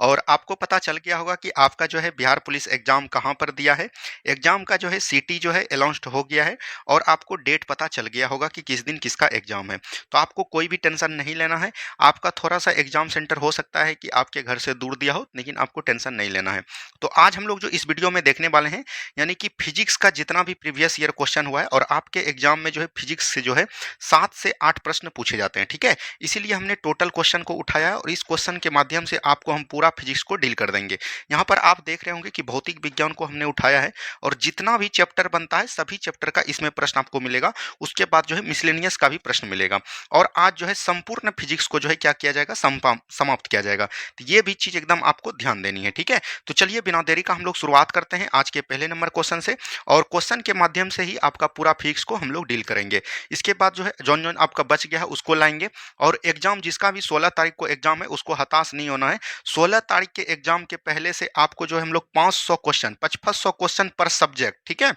और आपको पता चल गया होगा कि आपका जो है बिहार पुलिस एग्जाम कहाँ पर दिया है। एग्जाम का जो है सीटी जो है अनाउंस्ड हो गया है और आपको डेट पता चल गया होगा कि किस दिन किसका एग्जाम है। तो आपको कोई भी टेंशन नहीं लेना है। आपका थोड़ा सा एग्जाम सेंटर हो सकता है कि आपके घर से दूर दिया हो, लेकिन आपको टेंशन नहीं लेना है। तो आज हम लोग जो इस वीडियो में देखने वाले हैं, यानी कि फिजिक्स का जितना भी प्रीवियस ईयर क्वेश्चन हुआ है, और आपके एग्जाम में जो है फिजिक्स से जो है 7 से 8 प्रश्न पूछे जाते हैं, ठीक है। इसीलिए हमने टोटल क्वेश्चन को उठाया है और इस क्वेश्चन के माध्यम से आपको हम पूरा फिजिक्स को डील कर देंगे। यहाँ पर आप देख रहे होंगे कि भौतिक विज्ञान को हमने उठाया है और जितना भी चैप्टर बनता है सभी चैप्टर का इसमें प्रश्न आपको मिलेगा। उसके बाद जो है मिसलेनियस का भी प्रश्न मिलेगा और आज जो है संपूर्ण फिजिक्स को जो है क्या किया जाएगा, समाप्त किया जाएगा। तो ये भी चीज एकदम आपको ध्यान देनी है, ठीक है। तो चलिए बिना देरी का हम लोग शुरुआत करते हैं आज के पहले नंबर क्वेश्चन से, और क्वेश्चन के माध्यम से ही आपका पूरा फिजिक्स को हम लोग डील करेंगे। इसके बाद जो है जौन जौन आपका बच गया है उसको लाएंगे। और एग्जाम जिसका भी 16 तारीख को एग्जाम है उसको हताश नहीं होना है। 16 तारीख के एग्जाम के पहले से आपको जो है हम लोग 500 क्वेश्चन, 5500 क्वेश्चन पर सब्जेक्ट, ठीक है।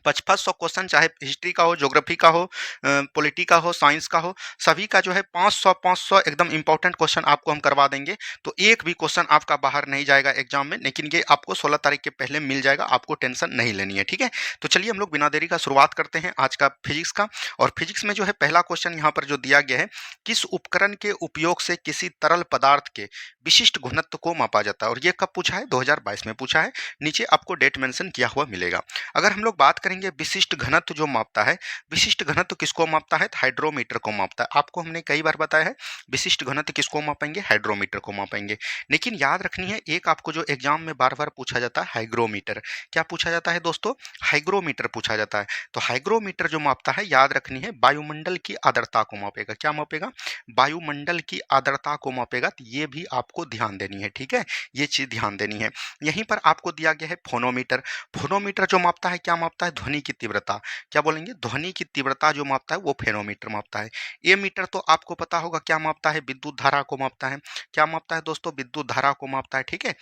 5500 क्वेश्चन, चाहे हिस्ट्री का हो, ज्योग्राफी का हो, पॉलिटी का हो, साइंस का हो, सभी का जो है 500 एकदम इंपॉर्टेंट क्वेश्चन आपको हम करवा देंगे। तो एक भी क्वेश्चन आपका बाहर नहीं जाएगा एग्जाम में, लेकिन ये आपको 16 तारीख के पहले मिल जाएगा, आपको टेंशन नहीं लेनी है, ठीक है। तो चलिए हम लोग बिना देरी का शुरुआत करते हैं आज का फिजिक्स का। और फिजिक्स में जो है पहला क्वेश्चन यहाँ पर जो दिया गया है, किस उपकरण के उपयोग से किसी तरल पदार्थ के विशिष्ट घनत्व को मापा जाता है। और ये कब पूछा है, 2022 में पूछा है। नीचे आपको डेट मेंशन किया हुआ मिलेगा। अगर हम लोग बात करेंगे विशिष्ट घनत्व जो मापता है, विशिष्ट घनत्व किसको मापता है, हाइड्रोमीटर को मापता है। आपको हमने कई बार बताया है विशिष्ट घनत्व किसको मापेंगे, हाइड्रोमीटर को मापेंगे। लेकिन याद रखनी है एक आपको जो एग्जाम में बार बार पूछा जाता है, हाइग्रोमीटर। क्या पूछा जाता है दोस्तों, हाइग्रोमीटर पूछा जाता है। तो हाइग्रोमीटर जो मापता है, याद रखनी है, वायुमंडल की आर्द्रता को मापेगा। क्या मापेगा, वायुमंडल की आर्द्रता को मापेगा। तो ये भी आपको ध्यान देनी है, ठीक है, ये चीज ध्यान देनी है। यहीं पर आपको दिया गया है फोनोमीटर। फोनोमीटर जो मापता है, क्या मापता है, ध्वनि की तीव्रता। क्या बोलेंगे, ध्वनि की तीव्रता जो मापता है वो फेनोमीटर मापता है। ए मीटर तो आपको पता होगा क्या मापता है, विद्युत धारा को मापता है। क्या मापता है दोस्तों, विद्युत धारा को मापता है, ठीक है।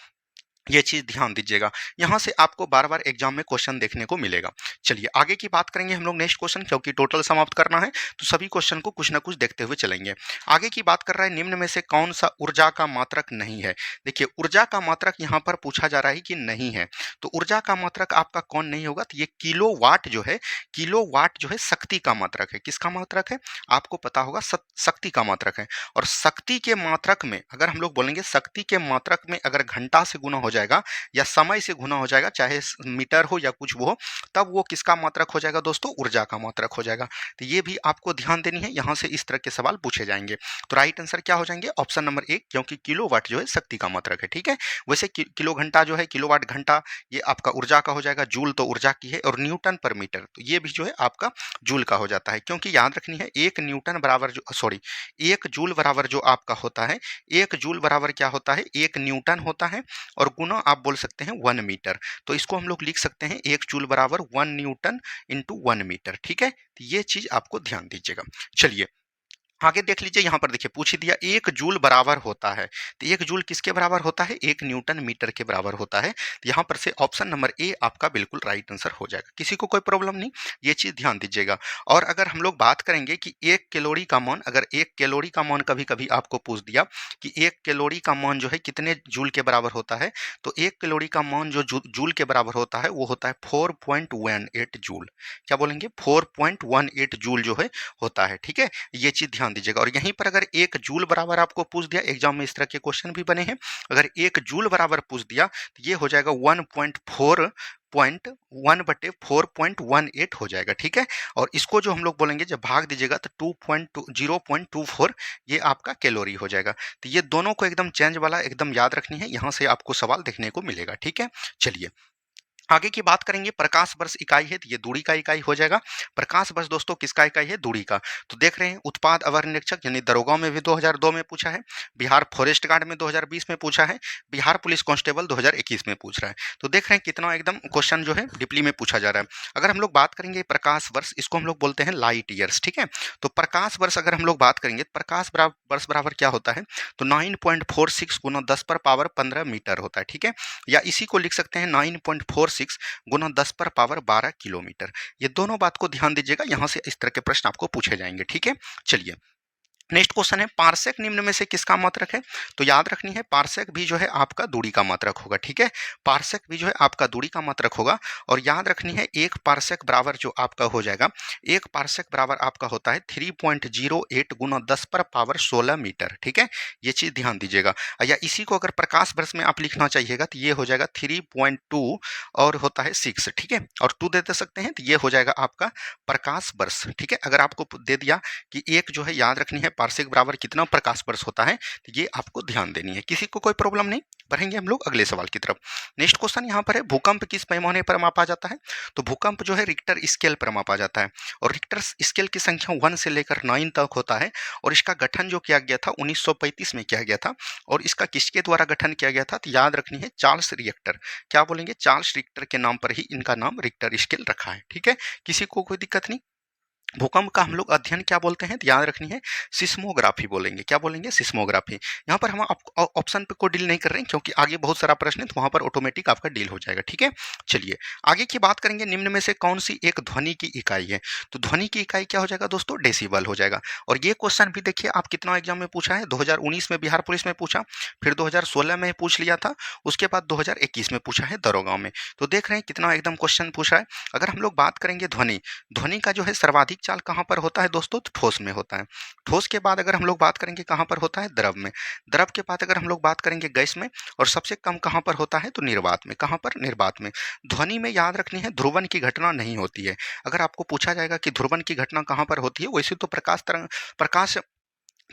ये चीज ध्यान दीजिएगा, यहां से आपको बार बार एग्जाम में क्वेश्चन देखने को मिलेगा। चलिए आगे की बात करेंगे हम लोग नेक्स्ट क्वेश्चन, क्योंकि टोटल समाप्त करना है तो सभी क्वेश्चन को कुछ ना कुछ देखते हुए चलेंगे। आगे की बात कर रहा है, निम्न में से कौन सा ऊर्जा का मात्रक नहीं है। देखिए ऊर्जा का मात्रक यहाँ पर पूछा जा रहा है कि नहीं है। तो ऊर्जा का मात्रक आपका कौन नहीं होगा, तो ये किलो वाट जो है, किलो वाट जो है शक्ति का मात्रक है। किसका मात्रक है, आपको पता होगा, शक्ति का मात्रक है। और शक्ति के मात्रक में अगर हम लोग बोलेंगे, शक्ति के मात्रक में अगर घंटा से गुना हो जाएगा या समय से गुना हो जाएगा, चाहे मीटर हो या कुछ वो हो, तब वो किसका मात्रक हो जाएगा दोस्तों, ऊर्जा का मात्रक हो जाएगा। तो ये भी आपको ध्यान देनी है, यहां से इस तरह के सवाल पूछे जाएंगे। तो राइट आंसर क्या हो जाएंगे, ऑप्शन नंबर 1, क्योंकि किलोवाट जो है शक्ति का मात्रक है, ठीक है। वैसे किलो घंटा जो है, किलोवाट घंटा, ये आपका ऊर्जा का हो जाएगा। जूल तो ऊर्जा की है, और न्यूटन पर मीटर तो ये भी जो है आपका जूल का हो जाता है। क्योंकि याद रखनी है, एक न्यूटन बराबर जो, सॉरी, एक जूल बराबर जो आपका होता है, एक जूल बराबर क्या होता है, एक न्यूटन होता है, और गुना आप बोल सकते हैं 1 मीटर। तो इसको हम लोग लिख सकते हैं, एक जूल बराबर 1 न्यूटन इंटू 1 मीटर, ठीक है। तो ये चीज आपको ध्यान दीजिएगा। चलिए आगे देख लीजिए, यहाँ पर देखिए पूछ ही दिया, एक जूल बराबर होता है। तो एक जूल किसके बराबर होता है, एक न्यूटन मीटर के बराबर होता है। तो यहाँ पर से ऑप्शन नंबर ए आपका बिल्कुल राइट आंसर हो जाएगा, किसी को कोई प्रॉब्लम नहीं, ये चीज ध्यान दीजिएगा। और अगर हम लोग बात करेंगे कि एक कैलोरी का मान, अगर एक कैलोरी का मान कभी कभी आपको पूछ दिया कि एक कैलोरी का मान जो है कितने जूल के बराबर होता है, तो एक कैलोरी का मान जो जूल के बराबर होता है वो होता है 4.18 जूल। क्या बोलेंगे, 4.18 जूल जो है होता है, ठीक है। ये चीज ध्यान दीजिएगा। और यहीं पर अगर एक जूल बराबर आपको पूछ दिया, एग्जाम में इस तरह के क्वेश्चन भी बने हैं, अगर एक जूल बराबर पूछ दिया तो ये हो जाएगा 1.4 हो जाएगा, ठीक है। और इसको जो हम लोग बोलेंगे जब भाग दीजिएगा तो 0.24 ये आपका कैलोरी हो जाएगा। तो ये दोनों को एकदम चेंज वाला एकदम याद रखनी है, यहां से आपको सवाल देखने को मिलेगा, ठीक है। चलिए आगे की बात करेंगे, प्रकाश वर्ष इकाई है तो ये दूरी का इकाई हो जाएगा। प्रकाश वर्ष दोस्तों किसका इकाई है, दूरी का। तो देख रहे हैं, उत्पाद अवर निरीक्षक यानी दरोगा में भी 2002 में पूछा है, बिहार फॉरेस्ट गार्ड में 2020 में पूछा है, बिहार पुलिस कांस्टेबल 2021 में पूछ रहा है। तो देख रहे हैं कितना एकदम क्वेश्चन जो है डीपली में पूछा जा रहा है। अगर हम लोग बात करेंगे प्रकाश वर्ष, इसको हम लोग बोलते हैं लाइट ईयर्स, ठीक है। तो प्रकाश वर्ष अगर हम लोग बात करेंगे, प्रकाश वर्ष बराबर क्या होता है, तो 9.46 गुना 10 पर पावर 15 मीटर होता है, ठीक है। या इसी को लिख सकते हैं 9.46 गुना 10 पर पावर 12 किलोमीटर। ये दोनों बात को ध्यान दीजिएगा, यहां से इस तरह के प्रश्न आपको पूछे जाएंगे, ठीक है। चलिए नेक्स्ट क्वेश्चन है पार्सेक निम्न में से किसका मात्रक है? तो याद रखनी है पार्सेक भी जो है आपका दूरी का मात्रक होगा, ठीक है। पार्सेक भी जो है आपका दूरी का मात्रक होगा और याद रखनी है एक पार्सेक बराबर जो आपका हो जाएगा, एक पार्सेक बराबर आपका होता है 3.08 गुना 10 पर पावर 16 मीटर, ठीक है। ये चीज ध्यान दीजिएगा। या इसी को अगर प्रकाश वर्ष में आप लिखना चाहिएगा तो ये हो जाएगा 3.2 और होता है 6, ठीक है, और 2 दे सकते हैं तो ये हो जाएगा आपका प्रकाश वर्ष, ठीक है। अगर आपको दे दिया कि एक जो है याद रखनी है पार्सेक बराबर कितना प्रकाश वर्ष होता है, तो ये आपको ध्यान देनी है। किसी को कोई प्रॉब्लम नहीं, बढ़ेंगे हम लोग अगले सवाल की तरफ। नेक्स्ट क्वेश्चन यहाँ पर है भूकंप किस पैमाने पर मापा जाता है? तो भूकंप जो है रिक्टर स्केल पर मापा जाता है और रिक्टर स्केल की संख्या 1 से लेकर 9 तक होता है और इसका गठन जो किया गया था 1935 में किया गया था और इसका किसके द्वारा गठन किया गया था? तो याद रखनी है चार्ल्स रिक्टर। क्या बोलेंगे? चार्ल्स रिक्टर के नाम पर ही इनका नाम रिक्टर स्केल रखा है, ठीक है। किसी को कोई दिक्कत नहीं। भूकंप का हम लोग अध्ययन क्या बोलते हैं? ध्यान रखनी है सिस्मोग्राफी बोलेंगे। क्या बोलेंगे? सिस्मोग्राफी। यहाँ पर हम ऑप्शन पे को डील नहीं कर रहे हैं क्योंकि आगे बहुत सारा प्रश्न है तो वहां पर ऑटोमेटिक आपका डील हो जाएगा, ठीक है। चलिए आगे की बात करेंगे। निम्न में से कौन सी एक ध्वनि की इकाई है? तो ध्वनि की इकाई क्या हो जाएगा दोस्तों? डेसिबल हो जाएगा। और ये क्वेश्चन भी देखिए आप कितना एग्जाम में पूछा है, 2019 में बिहार पुलिस में पूछा, फिर 2016 में पूछ लिया था, उसके बाद 2021 में पूछा है दरोगा में। तो देख रहे हैं कितना एकदम क्वेश्चन पूछा है। अगर हम लोग बात करेंगे ध्वनि, ध्वनि का जो है सर्वाधिक चाल कहाँ पर होता है दोस्तों? तो ठोस में होता है। ठोस के बाद अगर हम लोग बात करेंगे कहाँ पर होता है? द्रव में। द्रव के बाद अगर हम लोग बात करेंगे गैस में और सबसे कम कहाँ पर होता है? तो निर्वात में। कहाँ पर? निर्वात में। ध्वनि में याद रखनी है ध्रुवन की घटना नहीं होती है। अगर आपको पूछा जाएगा कि ध्रुवन की घटना कहाँ पर होती है, वैसे तो प्रकाश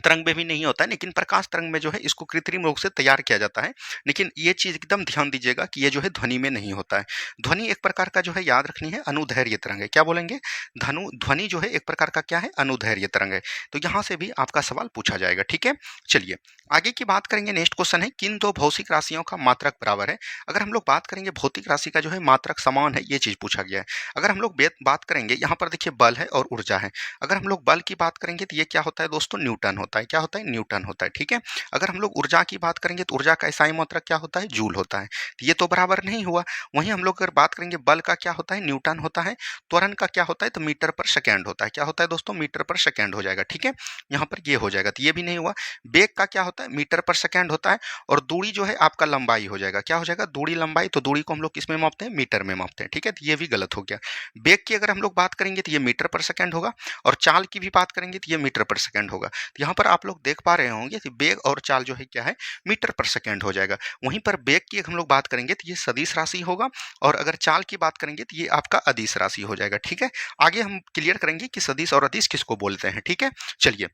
तरंग में भी नहीं होता है, लेकिन प्रकाश तरंग में जो है इसको कृत्रिम रूप से तैयार किया जाता है। लेकिन ये चीज एकदम ध्यान दीजिएगा कि ये जो है ध्वनि में नहीं होता है। ध्वनि एक प्रकार का जो है याद रखनी है अनुदैर्घ्य तरंग है। क्या बोलेंगे? ध्वनि जो है एक प्रकार का क्या है? अनुदैर्घ्य तरंग है। तो यहाँ से भी आपका सवाल पूछा जाएगा, ठीक है। चलिए आगे की बात करेंगे। नेक्स्ट क्वेश्चन है किन दो भौतिक राशियों का मात्रक बराबर है? अगर हम लोग बात करेंगे भौतिक राशि का जो है मात्रक समान है, ये चीज पूछा गया है। अगर हम लोग बात करेंगे यहाँ पर देखिए बल है और ऊर्जा है। अगर हम लोग बल की बात करेंगे तो ये क्या होता है दोस्तों? न्यूटन होता है। क्या होता है? न्यूटन होता है, ठीक है। अगर हम लोग ऊर्जा की बात करेंगे तो ऊर्जा का इकाई मात्रक क्या होता है? जूल होता है। तो ये तो बराबर नहीं हुआ। वहीं हम लोग अगर बात करेंगे बल का क्या होता है? न्यूटन होता है। त्वरण का क्या होता है? तो मीटर पर सेकेंड होता है। क्या होता है दोस्तों? मीटर पर सेकेंड हो जाएगा, ठीक है। यहाँ पर ये हो जाएगा तो ये भी नहीं हुआ। वेग का क्या होता है? मीटर पर सेकेंड होता है। और दूरी जो है आपका लंबाई हो जाएगा। क्या हो जाएगा? दूरी लंबाई। तो दूरी को हम लोग किस में मापते हैं? मीटर में मापते हैं, ठीक है। तो ये भी गलत हो गया। वेग की अगर हम लोग बात करेंगे तो ये मीटर पर सेकेंड होगा और चाल की भी बात करेंगे तो ये मीटर पर सेकेंड होगा। तो यहाँ पर आप लोग देख पा रहे होंगे कि वेग और चाल जो है क्या है? मीटर पर सेकेंड हो जाएगा। वहीं पर वेग की हम लोग बात करेंगे तो ये सदिश राशि होगा और अगर चाल की बात करेंगे तो ये आपका अदिश राशि हो जाएगा, ठीक है। आगे हम क्लियर करेंगे कि सदिश और अदिश किसको बोलते हैं, ठीक है। चलिए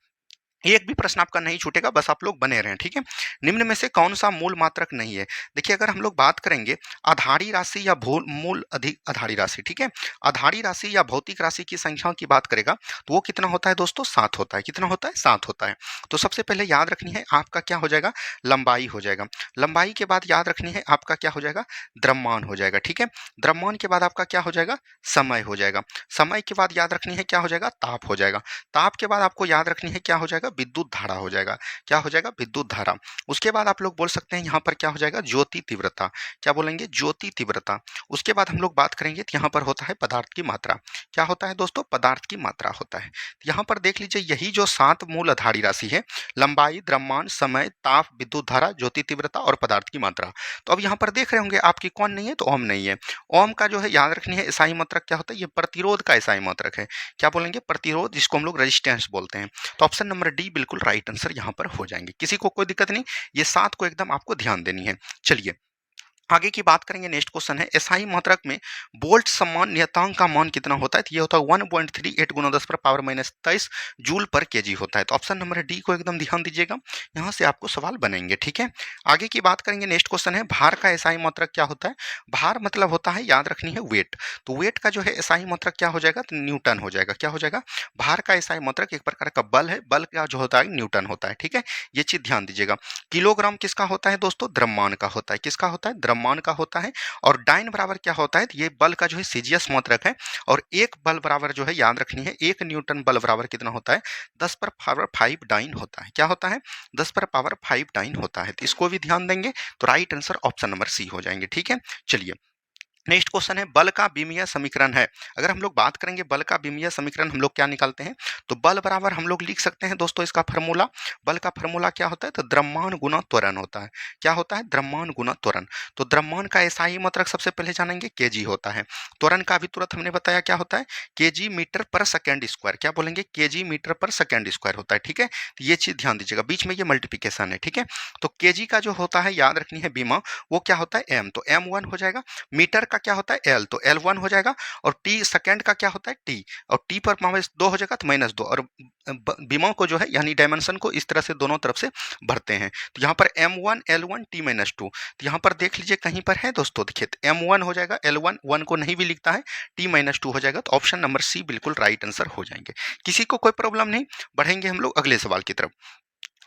एक भी प्रश्न आपका नहीं छूटेगा, बस आप लोग बने रहें, ठीक है। निम्न में से कौन सा मूल मात्रक नहीं है? देखिए अगर हम लोग बात करेंगे आधारी राशि या मूल अधिक आधारी राशि, ठीक है। आधारी राशि या भौतिक राशि की संख्याओं की बात करेगा तो वो कितना होता है दोस्तों? 7 होता है। कितना होता है? 7 होता है। तो सबसे पहले याद रखनी है आपका क्या हो जाएगा? लंबाई हो जाएगा। लंबाई के बाद याद रखनी है आपका क्या हो जाएगा? द्रव्यमान हो जाएगा, ठीक है। द्रव्यमान के बाद आपका क्या हो जाएगा? समय हो जाएगा। समय के बाद याद रखनी है क्या हो जाएगा? ताप हो जाएगा। ताप के बाद आपको याद रखनी है क्या हो जाएगा? विद्युत धारा हो जाएगा। क्या हो जाएगा? विद्युत धारा। उसके बाद आप लोग बोल सकते हैं यहाँ पर क्या हो जाएगा? ज्योति तीव्रता। क्या बोलेंगे? ज्योति तीव्रता। उसके बाद हम लोग बात करेंगे तो यहाँ पर होता है पदार्थ की मात्रा। क्या होता है दोस्तों? पदार्थ की मात्रा होता है। तो यहाँ पर देख लीजिए यही जो 7 मूल आधारी राशि है, लंबाई, द्रव्यमान, समय, ताप, विद्युत धारा, ज्योति तीव्रता और पदार्थ की मात्रा। तो अब यहाँ पर देख रहे होंगे आपकी कौन नहीं है? तो ओम नहीं है। ओम का जो है याद रखनी है ईसाई मात्रक क्या होता है? ये प्रतिरोध का ईसाई मात्रक है। क्या बोलेंगे? प्रतिरोध, जिसको हम लोग रेजिस्टेंस बोलते हैं। तो ऑप्शन नंबर डी बिल्कुल राइट आंसर यहाँ पर हो जाएंगे। किसी को कोई दिक्कत नहीं, ये 7 को एकदम आपको ध्यान देनी है। चलिए आगे की बात करेंगे। नेक्स्ट क्वेश्चन है एसआई मात्रक में बोल्ट समान नियतांक का मान कितना होता है? तो ये होता है 1.38 गुना 10 पर पावर माइनस 23 जूल पर केजी होता है। तो ऑप्शन नंबर डी को एकदम ध्यान दीजिएगा, यहाँ से आपको सवाल बनेंगे, ठीक है। आगे की बात करेंगे। नेक्स्ट क्वेश्चन है भार का एसआई मात्रक क्या होता है? भार मतलब होता है याद रखनी है वेट। तो वेट का जो है एसआई मात्रक क्या हो जाएगा? तो न्यूटन हो जाएगा। क्या हो जाएगा? भार का एसआई मात्रक एक प्रकार का बल है, बल का जो होता है न्यूटन होता है, ठीक है। ये चीज ध्यान दीजिएगा। किलोग्राम किसका होता है दोस्तों? द्रव्यमान का होता है। किसका होता है? द्रव्यमान का होता है। और डाइन बराबर क्या होता है? तो ये बल का जो है सीजीएस मात्रक है और एक बल बराबर जो है याद रखनी है, एक न्यूटन बल बराबर कितना होता है? 10 पर पावर 5 डाइन होता है। क्या होता है? 10 पर पावर 5 डाइन होता है। तो इसको भी ध्यान देंगे तो right answer option number C हो जाएंगे, ठीक है। चलिए नेक्स्ट क्वेश्चन है बल का विमीय समीकरण है। अगर हम लोग बात करेंगे बल का विमीय समीकरण हम लोग क्या निकालते हैं, तो बल बराबर हम लोग लिख सकते हैं दोस्तों इसका फार्मूला। बल का फार्मूला क्या होता है, तो द्रव्यमान गुना त्वरण होता है। क्या होता है, द्रव्यमान गुना त्वरण। तो द्रव्यमान का एसआई मात्रक सबसे पहले जानेंगे केजी होता है। त्वरण का भी तुरंत हमने बताया क्या होता है, केजी मीटर पर सेकेंड स्क्वायर। क्या बोलेंगे, केजी मीटर पर सेकेंड स्क्वायर होता है। ठीक है, तो ये चीज ध्यान दीजिएगा, बीच में ये मल्टीप्लीकेशन है। ठीक है, तो केजी का जो होता है याद रखनी है बीमा, वो क्या होता है एम, तो एम वन हो जाएगा। मीटर का क्या होता है एल, तो एल वन हो जाएगा। और टी सेकंड का क्या होता है टी, और टी पर माइनस दो हो जाएगा तो माइनस दो। और बीमा को जो है यानी डायमेंशन को इस तरह से दोनों तरफ से भरते हैं। तो यहाँ पर M one L one T minus two, तो यहाँ पर देख लीजिए कहीं पर है दोस्तों, देखिए एम वन हो जाएगा, एल वन वन को नहीं भी लिखता है, टी माइनस टू हो जाएगा। तो ऑप्शन नंबर सी बिल्कुल राइट आंसर हो जाएंगे। किसी को कोई प्रॉब्लम नहीं, बढ़ेंगे हम लोग अगले सवाल की तरफ।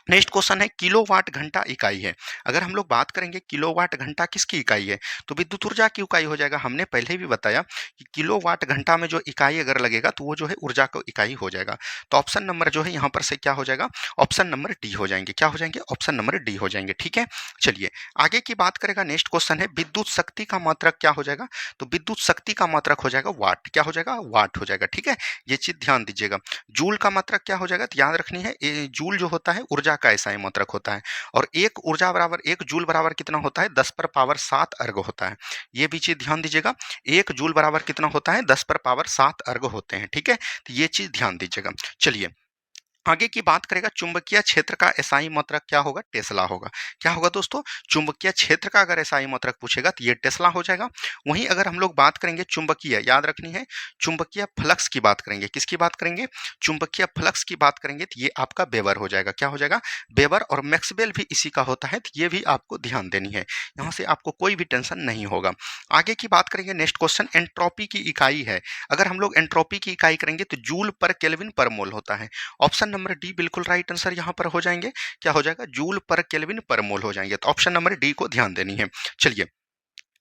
नेक्स्ट क्वेश्चन है किलोवाट घंटा इकाई है। अगर हम लोग बात करेंगे किलोवाट घंटा किसकी इकाई है, तो विद्युत ऊर्जा की इकाई हो जाएगा। हमने पहले भी बताया कि किलोवाट घंटा में जो इकाई अगर लगेगा तो वो जो है ऊर्जा का इकाई हो जाएगा। तो ऑप्शन नंबर जो है यहाँ पर से क्या हो जाएगा, ऑप्शन नंबर डी हो जाएंगे। क्या हो जाएंगे, ऑप्शन नंबर डी हो जाएंगे। ठीक है, चलिए आगे की बात करेगा। नेक्स्ट क्वेश्चन है विद्युत शक्ति का मात्रक क्या हो जाएगा, तो विद्युत शक्ति का मात्रक हो जाएगा वाट। क्या हो जाएगा, वाट हो जाएगा। ठीक है, ये चीज ध्यान दीजिएगा। जूल का मात्रक क्या हो जाएगा, तो याद रखनी है जूल जो होता है ऊर्जा का एसआई मात्रक होता है। और एक ऊर्जा बराबर एक जूल बराबर कितना होता है, 10 पर पावर 7 अर्ग होता है। ये भी चीज ध्यान दीजिएगा, एक जूल बराबर कितना होता है, 10 पर पावर 7 अर्ग होते हैं। ठीक है, तो ये चीज ध्यान दीजिएगा। चलिए आगे की बात करेगा, चुंबकीय क्षेत्र का एसआई मात्रक क्या होगा, टेस्ला होगा। क्या होगा दोस्तों, चुंबकीय क्षेत्र का अगर एसआई मात्रक पूछेगा तो ये टेस्ला हो जाएगा। वहीं अगर हम लोग बात करेंगे चुंबकीय, याद रखनी है चुंबकीय फ्लक्स की बात करेंगे, किसकी बात करेंगे, चुंबकीय फ्लक्स की बात करेंगे, तो ये आपका वेबर हो जाएगा। क्या हो जाएगा, वेबर। और मैक्सवेल भी इसी का होता है, तो ये भी आपको ध्यान देनी है। यहाँ से आपको कोई भी टेंशन नहीं होगा। आगे की बात करेंगे, नेक्स्ट क्वेश्चन एंट्रोपी की इकाई है। अगर हम लोग एंट्रोपी की इकाई करेंगे तो जूल पर केल्विन पर मोल होता है। ऑप्शन नंबर डी बिल्कुल राइट आंसर यहाँ पर हो जाएंगे। क्या हो जाएगा, जूल पर केल्विन पर मोल हो जाएंगे। तो ऑप्शन नंबर डी को ध्यान देनी है। चलिए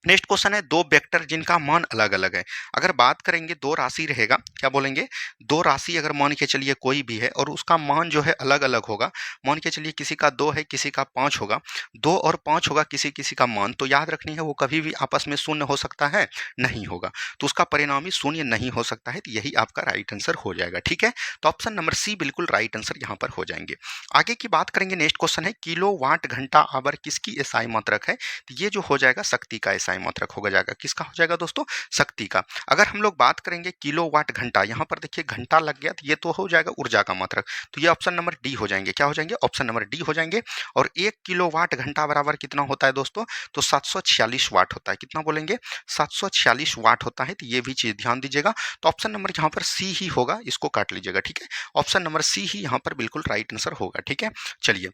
नेक्स्ट क्वेश्चन है दो वेक्टर जिनका मान अलग अलग है। अगर बात करेंगे दो राशि रहेगा, क्या बोलेंगे, दो राशि अगर मान के चलिए कोई भी है और उसका मान जो है अलग अलग होगा। मान के चलिए किसी का 2 है, किसी का 5 होगा, 2 और 5 होगा किसी किसी का मान, तो याद रखनी है वो कभी भी आपस में शून्य हो सकता है, नहीं होगा। तो उसका परिणामी शून्य नहीं हो सकता है, तो यही आपका राइट आंसर हो जाएगा। ठीक है, तो ऑप्शन नंबर सी बिल्कुल राइट आंसर यहाँ पर हो जाएंगे। आगे की बात करेंगे, नेक्स्ट क्वेश्चन है किलो वाट घंटा आवर किसकी एसआई मात्रक है, तो ये जो हो जाएगा शक्ति का एसआई मात्रक हो जाएगा। किसका हो जाएगा दोस्तों, शक्ति का। अगर हम लोग बात करेंगे किलोवाट घंटा, यहाँ पर देखिए घंटा लग गया, तो ये तो हो जाएगा ऊर्जा का मात्रक, तो ये ऑप्शन नंबर डी हो जाएंगे। क्या हो जाएंगे, ऑप्शन नंबर डी हो जाएंगे। और 1 किलोवाट घंटा बराबर कितना होता है दोस्तों, तो 746 वाट होता है। कितना बोलेंगे, 746 वाट होता है। तो ये भी चीज ध्यान दीजिएगा। तो ऑप्शन नंबर यहाँ पर सी ही होगा, इसको काट लीजिएगा। ठीक है, ऑप्शन नंबर सी ही यहाँ पर बिल्कुल राइट आंसर होगा। ठीक है, चलिए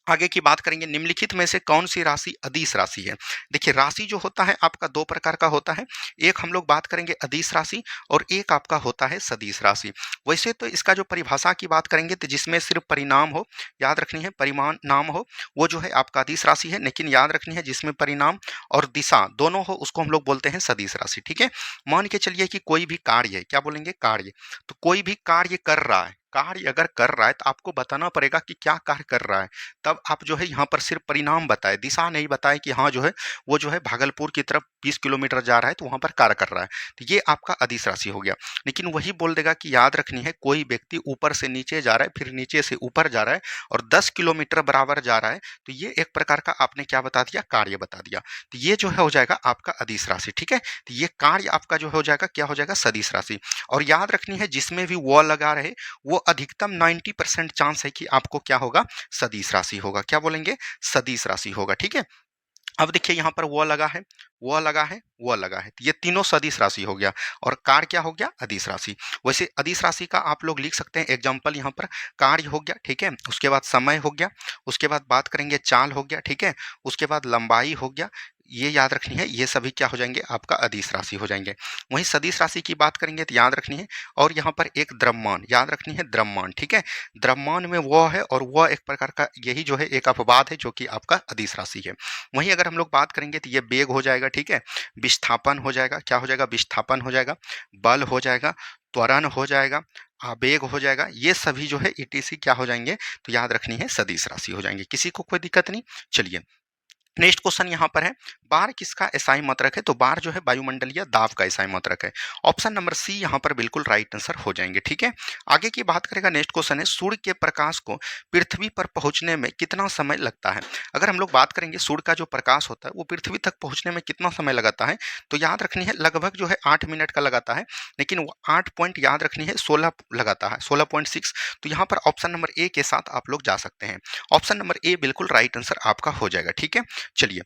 आगे की बात करेंगे, निम्नलिखित में से कौन सी राशि अदिश राशि है। देखिए राशि जो होता है आपका दो प्रकार का होता है, एक हम लोग बात करेंगे अदिश राशि और एक आपका होता है सदिश राशि। वैसे तो इसका जो परिभाषा की बात करेंगे तो जिसमें सिर्फ परिणाम हो, याद रखनी है परिमाण नाम हो, वो जो है आपका अदिश राशि है। लेकिन याद रखनी है जिसमें परिणाम और दिशा दोनों हो उसको हम लोग बोलते हैं सदिश राशि। ठीक है, मान के चलिए कि कोई भी कार्य है, क्या बोलेंगे कार्य, तो कोई भी कार्य कर रहा है, कार्य अगर कर रहा है तो आपको बताना पड़ेगा कि क्या कार्य कर रहा है। तब आप जो है यहाँ पर सिर्फ परिणाम बताए, दिशा नहीं बताए कि हाँ जो है वो जो है भागलपुर की तरफ 20 किलोमीटर जा रहा है तो वहां पर कार्य कर रहा है, तो ये आपका अदिश राशि हो गया। लेकिन वही बोल देगा कि याद रखनी है कोई व्यक्ति ऊपर से नीचे जा रहा है, फिर नीचे से ऊपर जा रहा है और 10 किलोमीटर बराबर जा रहा है, तो ये एक प्रकार का आपने क्या बता दिया, कार्य बता दिया। तो ये जो है हो जाएगा आपका अदिश राशि। ठीक है, तो ये कार्य आपका जो हो जाएगा क्या हो जाएगा, सदिश राशि। और याद रखनी है जिसमें भी वो लगा रहे वो अधिकतम 90% चांस है कि आपको क्या होगा, सदिश राशि होगा। क्या बोलेंगे, सदिश राशि होगा। ठीक है, अब देखिए यहाँ पर वो लगा है, वो लगा है, वो लगा है, तो ये तीनों सदिश राशि हो गया। और कार्य क्या हो गया, अदिश राशि। वैसे अदिश राशि का आप लोग लिख सकते हैं एग्जाम्पल यहाँ पर, कार्य हो गया, ठीक है, उसके बाद समय हो गया, उसके बाद बात करेंगे चाल हो गया, ठीक है, उसके बाद लंबाई हो गया। ये याद रखनी है, ये सभी क्या हो जाएंगे, आपका अदिश राशि हो जाएंगे। वहीं सदिश राशि की बात करेंगे तो याद रखनी है, और यहाँ पर एक द्रव्यमान, याद रखनी है द्रव्यमान। ठीक है, द्रव्यमान में वो है और वह एक प्रकार का यही जो है एक अपवाद है जो कि आपका अदिश राशि है। वहीं अगर हम लोग बात करेंगे तो ये वेग हो जाएगा, ठीक है, विस्थापन हो जाएगा, क्या हो जाएगा, विस्थापन हो जाएगा, बल हो जाएगा, त्वरण हो जाएगा, आवेग हो जाएगा, ये सभी जो है ईटीसी क्या हो जाएंगे, तो याद रखनी है सदिश राशि हो जाएंगे। किसी को कोई दिक्कत नहीं। चलिए नेक्स्ट क्वेश्चन यहाँ पर है, बार किसका एसआई मात्रक है? तो बार जो है वायुमंडलीय दाब का एसआई मात्रक है। ऑप्शन नंबर सी यहाँ पर बिल्कुल राइट आंसर हो जाएंगे। ठीक है, आगे की बात करेगा। नेक्स्ट क्वेश्चन है, सूर्य के प्रकाश को पृथ्वी पर पहुंचने में कितना समय लगता है? अगर हम लोग बात करेंगे सूर्य का जो प्रकाश होता है वो पृथ्वी तक पहुंचने में कितना समय लगाता है, तो याद रखनी है लगभग जो है 8 मिनट का लगाता है, लेकिन वो 8 पॉइंट याद रखनी है 16 लगाता है, 16.6। तो यहाँ पर ऑप्शन नंबर ए के साथ आप लोग जा सकते हैं। ऑप्शन नंबर ए बिल्कुल राइट आंसर आपका हो जाएगा। ठीक है, चलिए,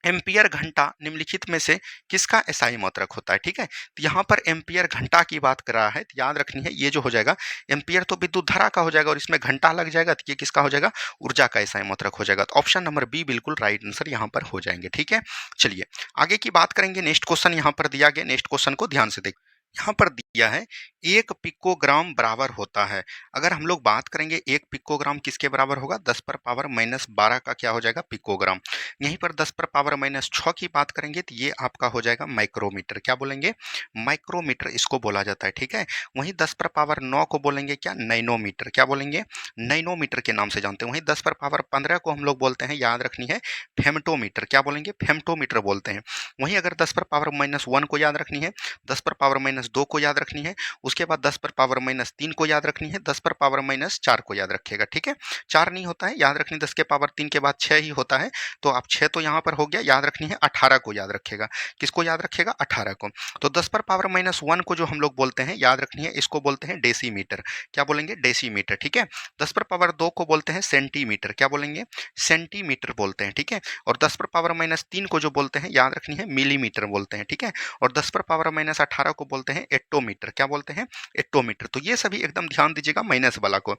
एम्पियर घंटा निम्नलिखित में से किसका एसआई मात्रक होता है? ठीक है, तो यहाँ पर एम्पियर घंटा की बात कर रहा है, तो याद रखनी है ये जो हो जाएगा एम्पियर तो विद्युत धारा का हो जाएगा और इसमें घंटा लग जाएगा, तो ये किसका हो जाएगा? ऊर्जा का एसआई मात्रक हो जाएगा। तो ऑप्शन नंबर बी बिल्कुल राइट आंसर यहाँ पर हो जाएंगे। ठीक है, चलिए आगे की बात करेंगे। नेक्स्ट क्वेश्चन यहाँ पर दिया गया, नेक्स्ट क्वेश्चन को ध्यान से देख, यहाँ पर दिया है 1 पिकोग्राम बराबर होता है। अगर हम लोग बात करेंगे 1 पिकोग्राम किसके बराबर होगा? 10⁻⁻12 का क्या हो जाएगा? पिकोग्राम। यहीं पर 10⁻⁻6 की बात करेंगे तो ये आपका हो जाएगा माइक्रोमीटर। क्या बोलेंगे? माइक्रोमीटर इसको बोला जाता है। ठीक है, वहीं 10⁻9 को बोलेंगे क्या? नैनोमीटर। क्या बोलेंगे? नैनोमीटर के नाम से जानते हैं। वहीं 10⁻15 को हम लोग बोलते हैं, याद रखनी है, फेमटोमीटर। क्या बोलेंगे? फेमटोमीटर बोलते हैं। वहीं अगर 10⁻⁻1 को याद रखनी है, 10⁻⁻2 को याद रखनी है, उसके बाद 10⁻⁻3 को याद रखनी है, 10⁻⁻4 को याद रखिएगा। ठीक है, 4 नहीं होता है, याद रखनी 10 के पावर 3 के बाद 6 ही होता है, तो आप 6 तो यहाँ पर हो गया, याद रखनी है 18 को याद रखिएगा। किसको याद रखिएगा? 18 को। तो 10⁻⁻1 को जो हम लोग बोलते हैं, याद रखनी है, इसको बोलते हैं डेसीमीटर। क्या बोलेंगे? डेसीमीटर। ठीक है, 10⁻2 को बोलते हैं सेंटीमीटर। क्या बोलेंगे? सेंटीमीटर बोलते हैं। ठीक है, और 10⁻3 को जो बोलते हैं, याद रखनी है, मिलीमीटर बोलते हैं। ठीक है, और 10⁻18 को बोलते हैं एट्टोमीटर। क्या बोलते हैं? एट्टोमीटर। तो ये सभी एकदम ध्यान दीजिएगा माइनस वाला को।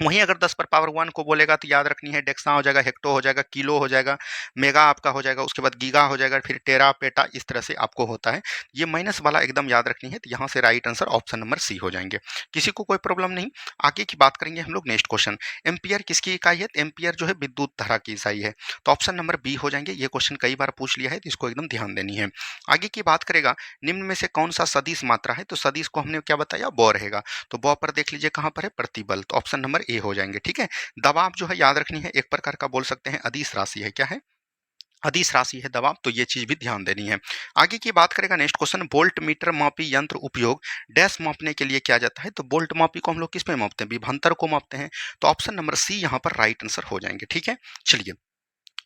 वहीं अगर 10⁻1 को बोलेगा तो याद रखनी है डेक्सा हो जाएगा, हेक्टो हो जाएगा, किलो हो जाएगा, मेगा आपका हो जाएगा, उसके बाद गीगा हो जाएगा, फिर टेरा, पेटा, इस तरह से आपको होता है। ये माइनस वाला एकदम याद रखनी है, तो यहाँ से right answer option number C हो जाएंगे। किसी को कोई प्रॉब्लम नहीं। आगे की बात करेंगे हम लोग। नेक्स्ट क्वेश्चन, एम्पियर किसकी इकाई है? एम्पियर जो है विद्युत धारा की इकाई है, तो ऑप्शन नंबर बी हो जाएंगे। ये क्वेश्चन कई बार पूछ लिया है, तो इसको एकदम ध्यान देनी है। आगे की बात करेगा, निम्न में से कौन सा सदिश मात्रा है? तो सदिश को हमने क्या बताया? बॉ रहेगा। तो बॉ पर देख लीजिए कहाँ पर है? प्रतिबल। तो ऑप्शन नंबर ए हो जाएंगे। ठीक है, दबाव जो है याद रखनी है, एक प्रकार का बोल सकते हैं अदिश राशि है। क्या है? अदिश राशि है दबाव, तो ये चीज भी ध्यान देनी है। आगे की बात करेगा। नेक्स्ट क्वेश्चन, वोल्ट मीटर मापी यंत्र उपयोग डैश मापने के लिए किया जाता है? तो वोल्ट मापी को हम लोग किस में मापते हैं? विभवांतर को मापते हैं। तो ऑप्शन नंबर सी यहाँ पर राइट आंसर हो जाएंगे। ठीक है, चलिए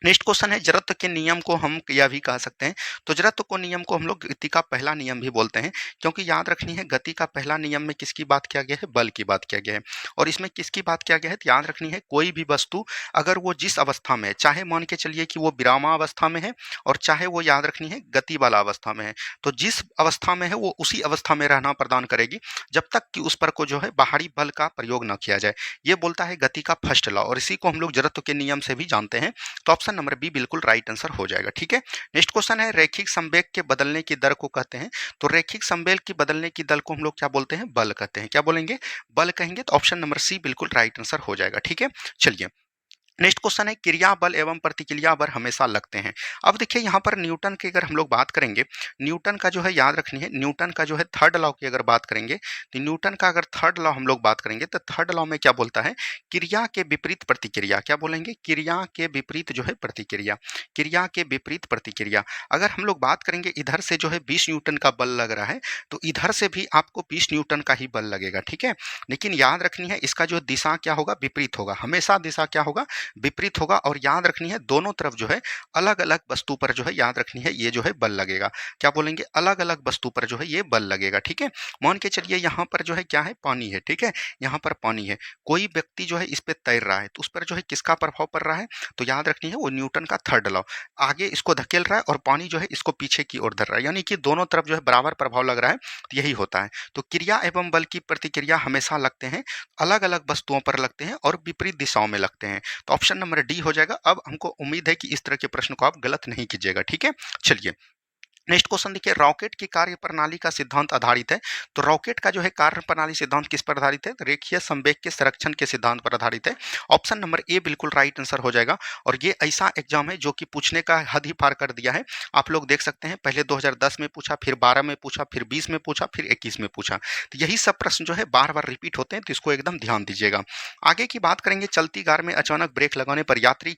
नेक्स्ट क्वेश्चन है, जड़त्व के नियम को हम यह भी कह सकते हैं। तो जड़त्व को नियम को हम लोग गति का पहला नियम भी बोलते हैं, क्योंकि याद रखनी है गति का पहला नियम में किसकी बात किया गया है? बल की बात किया गया है। और इसमें किसकी बात किया गया है? तो याद रखनी है कोई भी वस्तु अगर वो जिस अवस्था में है, चाहे मान के चलिए कि वो विरामावस्था में है और चाहे वो याद रखनी है गति वाला अवस्था में है, तो जिस अवस्था में है वो उसी अवस्था में रहना प्रदान करेगी जब तक कि उस पर को जो है बाहरी बल का प्रयोग न किया जाए। ये बोलता है गति का फर्स्ट लॉ, और इसी को हम लोग जड़त्व के नियम से भी जानते हैं। तो ऑप्शन नंबर बी बिल्कुल राइट आंसर हो जाएगा। ठीक है, नेक्स्ट क्वेश्चन है, रैखिक संवेग के बदलने की दर को कहते हैं? तो रैखिक संवेग की बदलने की दर को हम लोग क्या बोलते हैं? बल कहते हैं। क्या बोलेंगे? बल कहेंगे। तो ऑप्शन नंबर सी बिल्कुल राइट आंसर हो जाएगा। ठीक है, चलिए नेक्स्ट क्वेश्चन है, क्रिया बल एवं प्रतिक्रिया बल हमेशा लगते हैं। अब देखिए यहाँ पर न्यूटन की अगर हम लोग बात करेंगे, न्यूटन का जो है याद रखनी है, न्यूटन का जो है थर्ड लॉ की अगर बात करेंगे, तो न्यूटन का अगर थर्ड लॉ हम लोग बात करेंगे तो थर्ड लॉ में क्या बोलता है? क्रिया के विपरीत प्रतिक्रिया। क्या बोलेंगे? क्रिया के विपरीत जो है प्रतिक्रिया। क्रिया के विपरीत प्रतिक्रिया। अगर हम लोग बात करेंगे इधर से जो है 20 न्यूटन का बल लग रहा है, तो इधर से भी आपको 20 न्यूटन का ही बल लगेगा। ठीक है, लेकिन याद रखनी है इसका जो दिशा क्या होगा? विपरीत होगा। हमेशा दिशा क्या होगा? विपरीत होगा। और याद रखनी है दोनों तरफ जो है अलग अलग वस्तु पर जो है याद रखनी है ये जो है बल लगेगा। क्या बोलेंगे? अलग अलग वस्तु पर जो है ये बल लगेगा। ठीक है, मान के चलिए यहाँ पर जो है क्या है? पानी है। ठीक है, यहाँ पर पानी है, कोई व्यक्ति जो है इस पे तैर रहा है, तो उस पर जो है किसका प्रभाव पड़ रहा है? तो याद रखनी है वो न्यूटन का थर्ड लॉ। आगे इसको धकेल रहा है और पानी जो है इसको पीछे की ओर धर रहा है, यानी कि दोनों तरफ जो है बराबर प्रभाव लग रहा है, तो यही होता है। तो क्रिया एवं बल की प्रतिक्रिया हमेशा लगते हैं, अलग अलग वस्तुओं पर लगते हैं और विपरीत दिशाओं में लगते हैं। तो ऑप्शन नंबर डी हो जाएगा। अब हमको उम्मीद है कि इस तरह के प्रश्न को आप गलत नहीं कीजिएगा। ठीक है, चलिए नेक्स्ट क्वेश्चन देखिए, रॉकेट की कार्य प्रणाली का सिद्धांत आधारित है? तो रॉकेट का जो है कार्य प्रणाली सिद्धांत किस पर आधारित है? रेखीय संवेग के संरक्षण के सिद्धांत पर आधारित है। ऑप्शन नंबर ए बिल्कुल राइट आंसर हो जाएगा। और ये ऐसा एग्जाम है जो कि पूछने का हद ही पार कर दिया है। आप लोग देख सकते हैं पहले 2010 में पूछा, फिर 12 में पूछा, फिर 20 में पूछा, फिर 21 में पूछा। तो यही सब प्रश्न जो है बार बार रिपीट होते हैं, तो इसको एकदम ध्यान दीजिएगा। आगे की बात करेंगे, चलती कार में अचानक ब्रेक लगाने पर यात्री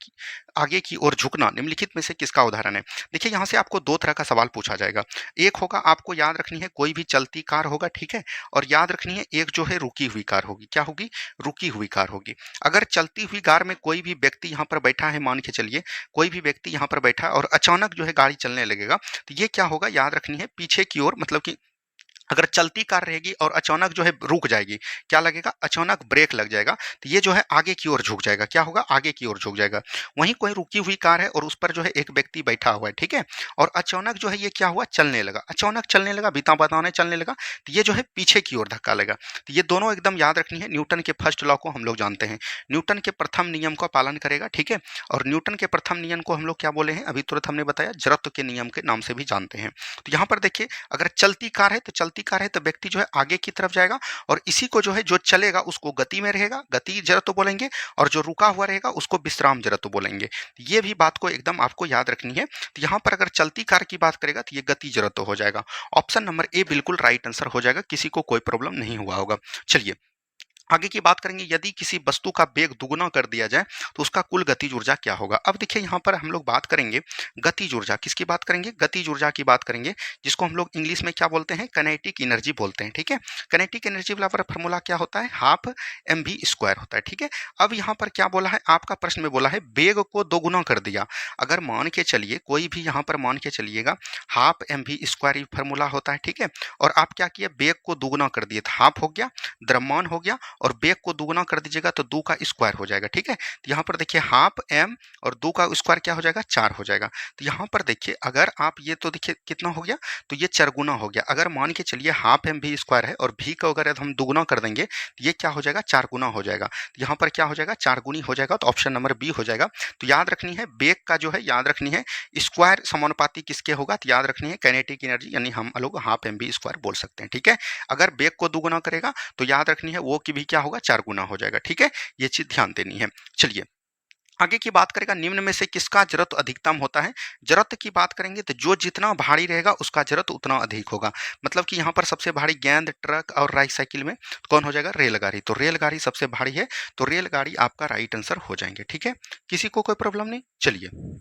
आगे की ओर झुकना निम्नलिखित में से किसका उदाहरण है? देखिए यहाँ से आपको दो तरह का सवाल पूछा जाएगा। एक होगा, आपको याद रखनी है कोई भी चलती कार होगा, ठीक है, और याद रखनी है एक जो है रुकी हुई कार होगी। क्या होगी? रुकी हुई कार होगी। अगर चलती हुई कार में कोई भी व्यक्ति यहाँ पर बैठा है, मान के चलिए कोई भी व्यक्ति यहाँ पर बैठा है और अचानक जो है गाड़ी चलने लगेगा, तो ये क्या होगा? याद रखनी है पीछे की ओर, मतलब कि अगर चलती कार रहेगी और अचानक जो है रुक जाएगी, क्या लगेगा? अचानक ब्रेक लग जाएगा, तो ये जो है आगे की ओर झुक जाएगा। क्या होगा? आगे की ओर झुक जाएगा। वहीं कोई रुकी हुई कार है और उस पर जो है एक व्यक्ति बैठा हुआ है, ठीक है, और अचानक जो है ये क्या हुआ? चलने लगा। अचानक चलने लगा, बिता बताने चलने लगा, तो ये जो है पीछे की ओर धक्का लगा। तो ये दोनों एकदम याद रखनी है। न्यूटन के फर्स्ट लॉ को हम लोग जानते हैं, न्यूटन के प्रथम नियम का पालन करेगा, ठीक है, और न्यूटन के प्रथम नियम को हम लोग क्या बोले हैं? अभी तुरंत हमने बताया, जड़त्व के नियम के नाम से भी जानते हैं। तो यहाँ पर देखिए, अगर चलती कार है तो चलती कार है तो व्यक्ति जो है आगे की तरफ जाएगा, और इसी को जो है जो चलेगा उसको गति में रहेगा, गति जड़त्व बोलेंगे, और जो रुका हुआ रहेगा उसको विश्राम जड़त्व बोलेंगे। ये भी बात को एकदम आपको याद रखनी है। तो यहाँ पर अगर चलती कार की बात करेगा तो ये गति जड़त्व हो जाएगा। ऑप्शन नंबर ए बिल्कुल राइट आंसर हो जाएगा, किसी को कोई प्रॉब्लम नहीं हुआ होगा। चलिए आगे की बात करेंगे, यदि किसी वस्तु का वेग दुगुना कर दिया जाए तो उसका कुल गतिज ऊर्जा क्या होगा? अब देखिए यहाँ पर हम लोग बात करेंगे गतिज ऊर्जा। किसकी बात करेंगे? गतिज ऊर्जा की बात करेंगे, जिसको हम लोग इंग्लिश में क्या बोलते हैं? काइनेटिक एनर्जी बोलते हैं, ठीक है। काइनेटिक एनर्जी वाला फॉर्मूला क्या होता है? हाफ एम वी स्क्वायर होता है, ठीक है। अब यहाँ पर क्या बोला है? आपका प्रश्न में बोला है वेग को दोगुना कर दिया। अगर मान के चलिए, कोई भी यहाँ पर मान के चलिएगा, half M V square formula होता है, ठीक है, और आप क्या किए? वेग को दोगुना कर दिए, तो हाफ हो गया, द्रव्यमान हो गया, और वेग को दुगुना कर दीजिएगा तो 2 का स्क्वायर हो जाएगा, ठीक है। तो यहाँ पर देखिए हाफ एम और 2 का स्क्वायर क्या हो जाएगा? 4 हो जाएगा। तो यहाँ पर देखिए, अगर आप ये तो देखिए कितना हो गया? तो ये चरगुना हो गया। अगर मान के चलिए हाफ एम भी स्क्वायर है और भी को अगर हम दुगुना कर देंगे तो ये क्या हो जाएगा? 4 गुना हो जाएगा। तो यहाँ पर क्या हो जाएगा? 4 गुनी हो जाएगा, तो ऑप्शन नंबर बी हो जाएगा। तो याद रखनी है वेग का जो है, याद रखनी है स्क्वायर समानुपाती किसके होगा? तो याद रखनी है काइनेटिक एनर्जी, यानी हम लोग हाफ एम भी स्क्वायर बोल सकते हैं, ठीक है। अगर वेग को दुगुना करेगा तो याद रखनी है वो की भी क्या होगा? 4 गुना हो जाएगा, ठीक है। ये चीज ध्यान देनी है। चलिए आगे की बात करेगा, निम्न में से किसका जड़त्व अधिकतम होता है? जड़त्व की बात करेंगे तो जो जितना भारी रहेगा उसका जड़त्व उतना अधिक होगा। मतलब कि यहाँ पर सबसे भारी गेंद, ट्रक और राइट साइकिल में कौन हो जाएगा? रेलगाड़ी। तो रेलगाड़ी सबसे भारी है, तो रेलगाड़ी आपका राइट आंसर हो जाएंगे, ठीक है। किसी को कोई प्रॉब्लम नहीं? चलिए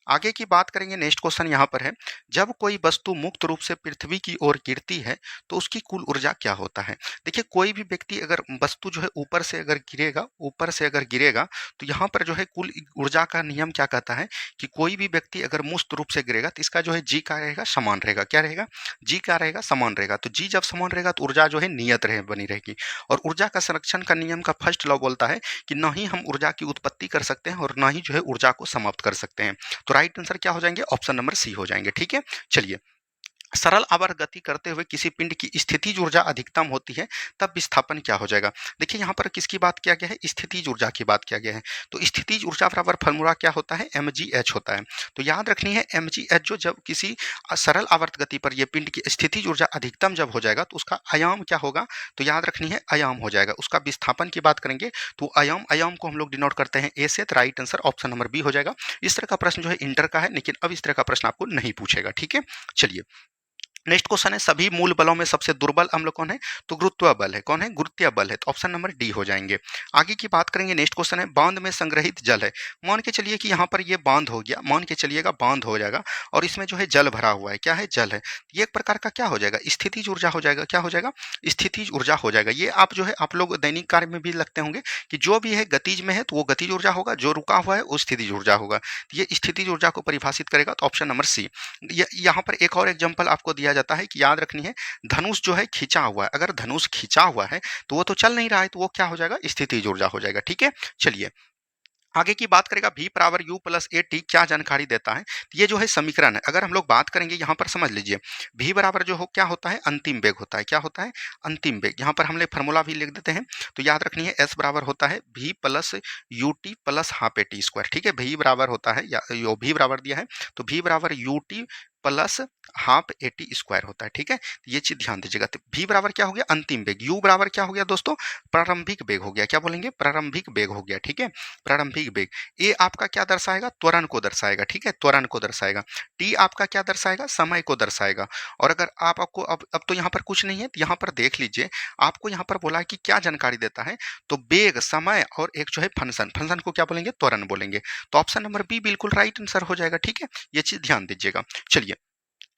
आगे की बात करेंगे। नेक्स्ट क्वेश्चन यहाँ पर है, जब कोई वस्तु मुक्त रूप से पृथ्वी की ओर गिरती है तो उसकी कुल ऊर्जा क्या होता है? देखिए कोई भी व्यक्ति अगर वस्तु जो है ऊपर से अगर गिरेगा, ऊपर से अगर गिरेगा, तो यहाँ पर जो है कुल ऊर्जा का नियम क्या कहता है कि कोई भी व्यक्ति अगर मुक्त रूप से गिरेगा तो इसका जो है जी का रहेगा? समान रहेगा। क्या रहेगा? जी का रहेगा? समान रहेगा। तो जी जब समान रहेगा तो ऊर्जा जो है नियत रहे बनी रहेगी। और ऊर्जा का संरक्षण का नियम का फर्स्ट लॉ बोलता है कि न ही हम ऊर्जा की उत्पत्ति कर सकते हैं और न ही जो है ऊर्जा को समाप्त कर सकते हैं। तो राइट आंसर क्या हो जाएंगे? ऑप्शन नंबर सी हो जाएंगे, ठीक है। चलिए सरल आवर्त गति करते हुए किसी पिंड की स्थितिज ऊर्जा अधिकतम होती है, तब विस्थापन क्या हो जाएगा? देखिए यहाँ पर किसकी बात किया गया है? स्थितिज ऊर्जा की बात किया गया है। तो स्थितिज ऊर्जा बराबर फॉर्मूला क्या होता है? mgh होता है। तो याद रखनी है mgh, जो जब किसी सरल आवर्त गति पर यह पिंड की स्थितिज ऊर्जा अधिकतम जब हो जाएगा तो उसका आयाम क्या होगा? तो याद रखनी है आयाम हो जाएगा। उसका विस्थापन की बात करेंगे तो आयाम, आयाम को हम लोग डिनोट करते हैं ए से, तो right answer option number B हो जाएगा। इस तरह का प्रश्न जो है इंटर का है, लेकिन अब इस तरह का प्रश्न आपको नहीं पूछेगा, ठीक है। चलिए नेक्स्ट क्वेश्चन है, सभी मूल बलों में सबसे दुर्बल अम्ल कौन है? तो गुरुत्व बल है। कौन है? गुरुत्वीय बल है। तो ऑप्शन नंबर डी हो जाएंगे। आगे की बात करेंगे। नेक्स्ट क्वेश्चन है, बांध में संग्रहित जल है। मान के चलिए कि यहाँ पर ये बांध हो गया, मान के चलिएगा बांध हो जाएगा और इसमें जो है जल भरा हुआ है। क्या है? जल है। ये एक प्रकार का क्या हो जाएगा? स्थितिज ऊर्जा हो जाएगा। क्या हो जाएगा? स्थितिज ऊर्जा हो जाएगा। ये आप जो है आप लोग दैनिक कार्य में भी लगते होंगे कि जो भी है गतिज में है तो वो गतिज ऊर्जा होगा, जो रुका हुआ है वो स्थितिज ऊर्जा होगा। ये स्थितिज ऊर्जा को परिभाषित करेगा, तो ऑप्शन नंबर सी। यहाँ पर एक और एग्जाम्पल आपको दिया जाता है कि याद रखनी है, धनुष जो है खींचा हुआ है। अगर धनुष खींचा हुआ है तो वो तो चल नहीं रहा है, तो वो क्या हो जाएगा? स्थितिज ऊर्जा हो जाएगा, ठीक है। चलिए आगे की बात करेगा, v बराबर u प्लस ए टी क्या जानकारी देता है? तो ये जो है समीकरण है। अगर हम लोग बात करेंगे यहाँ पर समझ लीजिए, v बराबर जो हो क्या होता है? अंतिम वेग होता है। क्या होता है? अंतिम वेग। यहाँ पर हमने फॉर्मूला भी लिख देते हैं, तो याद रखनी है s बराबर होता है v plus U T plus half A T square, ठीक है। v बराबर होता है, या v बराबर दिया है तो v बराबर U T plus half eighty square होता है। ठीक है, ये चीज ध्यान दीजिएगा। तो v बराबर क्या हो गया, अंतिम वेग। u बराबर क्या हो गया दोस्तों, प्रारंभिक वेग हो गया। क्या बोलेंगे, प्रारंभिक वेग हो गया। ठीक है, प्रारंभिक वेग। ए आपका क्या दर्शाएगा, त्वरण को दर्शाएगा। ठीक है, त्वरण को दर्शाएगा। टी आपका क्या दर्शाएगा, समय को दर्शाएगा। और अगर आपको अब तो यहाँ पर कुछ नहीं है, तो यहाँ पर देख लीजिए, आपको यहाँ पर बोला है कि क्या जानकारी देता है, तो वेग, समय और एक जो है फंक्शन, फंक्शन को क्या बोलेंगे, त्वरण बोलेंगे। तो ऑप्शन नंबर बी बिल्कुल राइट आंसर हो जाएगा। ठीक है, ये चीज ध्यान दीजिएगा। चलिए,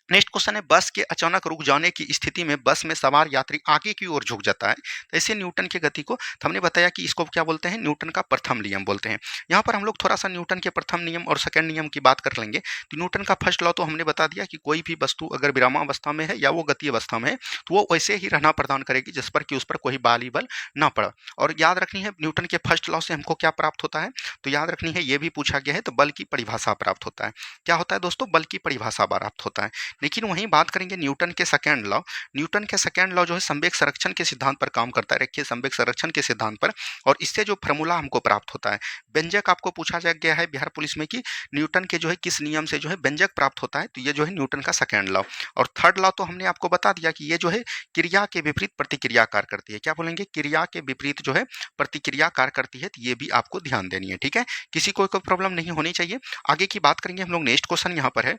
नेक्स्ट क्वेश्चन है, बस के अचानक रुक जाने की स्थिति में बस में सवार यात्री आगे की ओर झुक जाता है, तो ऐसे न्यूटन की गति को हमने बताया कि इसको क्या बोलते हैं, न्यूटन का प्रथम नियम बोलते हैं। यहाँ पर हम लोग थोड़ा सा न्यूटन के प्रथम नियम और सेकंड नियम की बात कर लेंगे। तो न्यूटन का फर्स्ट लॉ तो हमने बता दिया कि कोई भी वस्तु अगर विरामावस्था में है या वो गतीय अवस्था में है, तो वो वैसे ही रहना प्रदान करेगी जिस पर कि उस पर कोई बाहरी बल ना पड़ा। और याद रखनी है, न्यूटन के फर्स्ट लॉ से हमको क्या प्राप्त होता है, तो याद रखनी है, ये भी पूछा गया है, तो बल की परिभाषा प्राप्त होता है। क्या होता है दोस्तों, बल की परिभाषा प्राप्त होता है। लेकिन वहीं बात करेंगे न्यूटन के सेकंड लॉ। न्यूटन के सेकंड लॉ जो है संवेग संरक्षण के सिद्धांत पर काम करता है। रखिए, संवेग संरक्षण के सिद्धांत पर। और इससे जो फार्मूला हमको प्राप्त होता है, व्यंजक आपको पूछा जा गया है बिहार पुलिस में कि न्यूटन के जो है किस नियम से जो है व्यंजक प्राप्त होता है, तो ये जो है न्यूटन का सेकंड लॉ। और थर्ड लॉ तो हमने आपको बता दिया कि ये जो है क्रिया के विपरीत प्रतिक्रिया कार्य करती है। क्या बोलेंगे, क्रिया के विपरीत जो है प्रतिक्रिया कार्य करती है। तो ये भी आपको ध्यान देनी है। ठीक है, किसी को कोई प्रॉब्लम नहीं होनी चाहिए। आगे की बात करेंगे हम लोग। नेक्स्ट क्वेश्चन यहाँ पर है,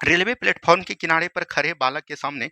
रेलवे प्लेटफॉर्म के किनारे पर खड़े बालक के सामने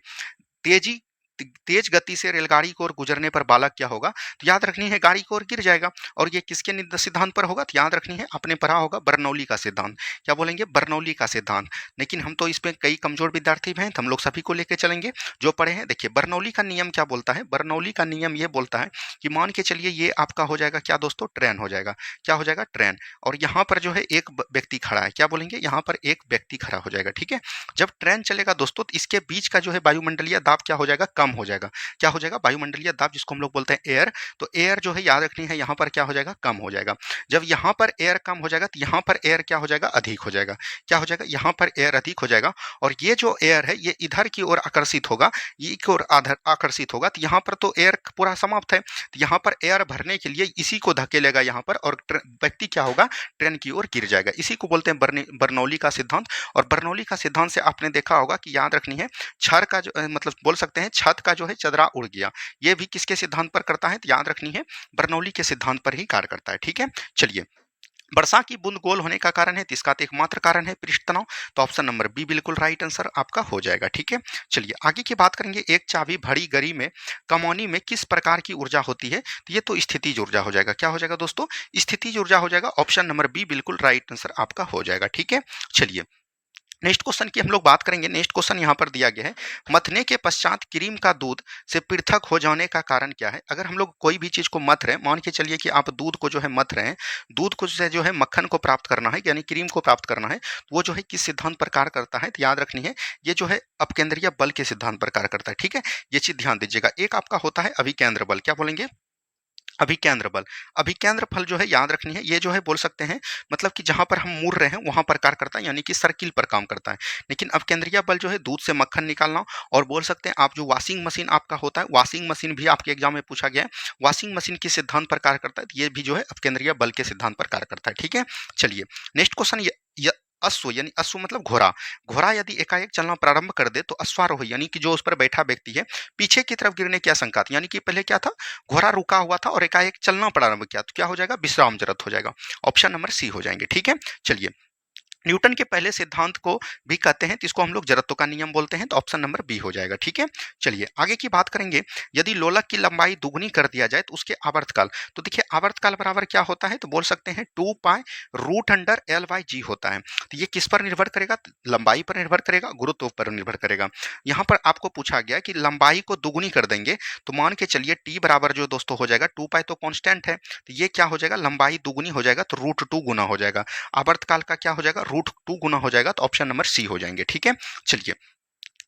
तेजी तेज गति से रेलगाड़ी की ओर गुजरने पर बालक क्या होगा, तो याद रखनी है, गाड़ी की ओर गिर जाएगा। और ये किसके सिद्धांत पर होगा, तो याद रखनी है, आपने पढ़ा होगा बर्नौली का सिद्धांत। क्या बोलेंगे, बर्नौली का सिद्धांत। लेकिन हम तो इसमें कई कमजोर विद्यार्थी हैं, तो हम लोग सभी को लेकर चलेंगे जो पढ़े हैं। देखिए, बर्नौली का नियम क्या बोलता है, बर्नौली का नियम ये बोलता है कि मान के चलिए ये आपका हो जाएगा क्या दोस्तों, ट्रेन हो जाएगा। क्या हो जाएगा, ट्रेन। और यहाँ पर जो है एक व्यक्ति खड़ा है। क्या बोलेंगे, यहाँ पर एक व्यक्ति खड़ा हो जाएगा। ठीक है, जब ट्रेन चलेगा दोस्तों, तो इसके बीच का जो है वायुमंडलीय दाब क्या हो जाएगा, कम हो जाएगा। क्या हो जाएगा, वायुमंडलीय दाब, जिसको हम लोग बोलते हैं एयर। तो एयर जो है याद रखनी है, यहाँ पर क्या हो जाएगा, कम हो जाएगा। जब यहाँ पर एयर कम हो जाएगा, तो यहाँ पर एयर क्या हो जाएगा, अधिक हो जाएगा। क्या हो जाएगा, यहाँ पर एयर अधिक हो जाएगा। और ये जो एयर है ये इधर की ओर आकर्षित होगा, ये की ओर आकर्षित होगा। तो यहाँ पर तो एयर पूरा समाप्त है। तो यहाँ पर एयर भरने के लिए इसी को धकेलेगा यहाँ पर, और व्यक्ति क्या होगा, ट्रेन की ओर गिर जाएगा। इसी को बोलते हैं बर्नौली का सिद्धांत। और बर्नौली का सिद्धांत से आपने देखा होगा कि याद रखनी है, छड़ का जो मतलब बोल सकते हैं, छत का जो है चदरा उड़ गया, ये भी किसके सिद्धांत पर करता है, तो याद रखनी है, बर्नौली के सिद्धांत पर ही कार्य करता है। ठीक है, चलिए, वर्षा की बूंद गोल होने का कारण है, तो इसका तो एकमात्र कारण है पृष्ठ तनाव। तो ऑप्शन नंबर बी बिल्कुल राइट आंसर आपका हो जाएगा। ठीक है, चलिए आगे की बात करेंगे। एक चाबी भरी गरी में कमौनी में किस प्रकार की ऊर्जा होती है, तो ये तो स्थितिज ऊर्जा हो जाएगा। क्या हो जाएगा दोस्तों, स्थितिज ऊर्जा हो जाएगा। ऑप्शन नंबर बी बिल्कुल राइट आंसर आपका हो जाएगा। ठीक है, चलिए नेक्स्ट क्वेश्चन की हम लोग बात करेंगे। नेक्स्ट क्वेश्चन यहाँ पर दिया गया है, मथने के पश्चात क्रीम का दूध से पृथक हो जाने का कारण क्या है। अगर हम लोग कोई भी चीज को मथ रहे हैं, मान के चलिए कि आप दूध को जो है मथ रहे हैं, दूध को से जो है मक्खन को प्राप्त करना है, यानी क्रीम को प्राप्त करना है, वो जो है किस सिद्धांत पर कार्य करता है, तो याद रखनी है, ये जो है अपकेंद्रीय बल के सिद्धांत पर कार्य करता है। ठीक है, ये चीज ध्यान दीजिएगा। एक आपका होता है अभिकेंद्र बल। क्या बोलेंगे, अभिकेंद्र बल। अभिकेंद्र फल जो है याद रखनी है, ये जो है बोल सकते हैं, मतलब कि जहां पर हम मुड़ रहे हैं वहां पर कार्य करता है, यानी कि सर्किल पर काम करता है। लेकिन अपकेंद्रीय बल जो है दूध से मक्खन निकालना। और बोल सकते हैं आप जो वॉशिंग मशीन आपका होता है, वॉशिंग मशीन भी आपके एग्जाम में पूछा गया है, वॉशिंग मशीन किस सिद्धांत पर कार्य करता है, तो ये भी जो है अपकेंद्रीय बल के सिद्धांत पर कार्य करता है। ठीक है, चलिए नेक्स्ट क्वेश्चन, अश्व यानी अश्व मतलब घोड़ा। घोड़ा यदि एकाएक चलना प्रारंभ कर दे तो अश्वारोही यानी कि जो उस पर बैठा व्यक्ति है, पीछे की तरफ गिरने की आशंका थी। यानी कि पहले क्या था, घोड़ा रुका हुआ था और एकाएक चलना प्रारंभ किया, तो क्या हो जाएगा, विश्राम जरत हो जाएगा। ऑप्शन नंबर सी हो जाएंगे। ठीक है, चलिए न्यूटन के पहले सिद्धांत को भी कहते हैं, तो इसको हम लोग जड़त्व का नियम बोलते हैं। तो ऑप्शन नंबर बी हो जाएगा। ठीक है, चलिए आगे की बात करेंगे। यदि लोलक की लंबाई दुगनी कर दिया जाए तो उसके आवर्तकाल, तो देखिए आवर्तकाल बराबर क्या होता है, तो बोल सकते हैं 2 pi root under L by g होता है। तो ये किस पर निर्भर करेगा, लंबाई पर निर्भर करेगा, गुरुत्व पर निर्भर करेगा। यहाँ पर आपको पूछा गया कि लंबाई को दुगुनी कर देंगे, तो मान के चलिए टी बराबर जो दोस्तों हो जाएगा 2 पाई, तो कॉन्स्टेंट है, तो ये क्या हो जाएगा, लंबाई दुगुनी हो जाएगा, तो √2 गुना हो जाएगा। आवर्तकाल का क्या हो जाएगा, √2 गुना हो जाएगा। तो ऑप्शन नंबर सी हो जाएंगे। ठीक है, चलिए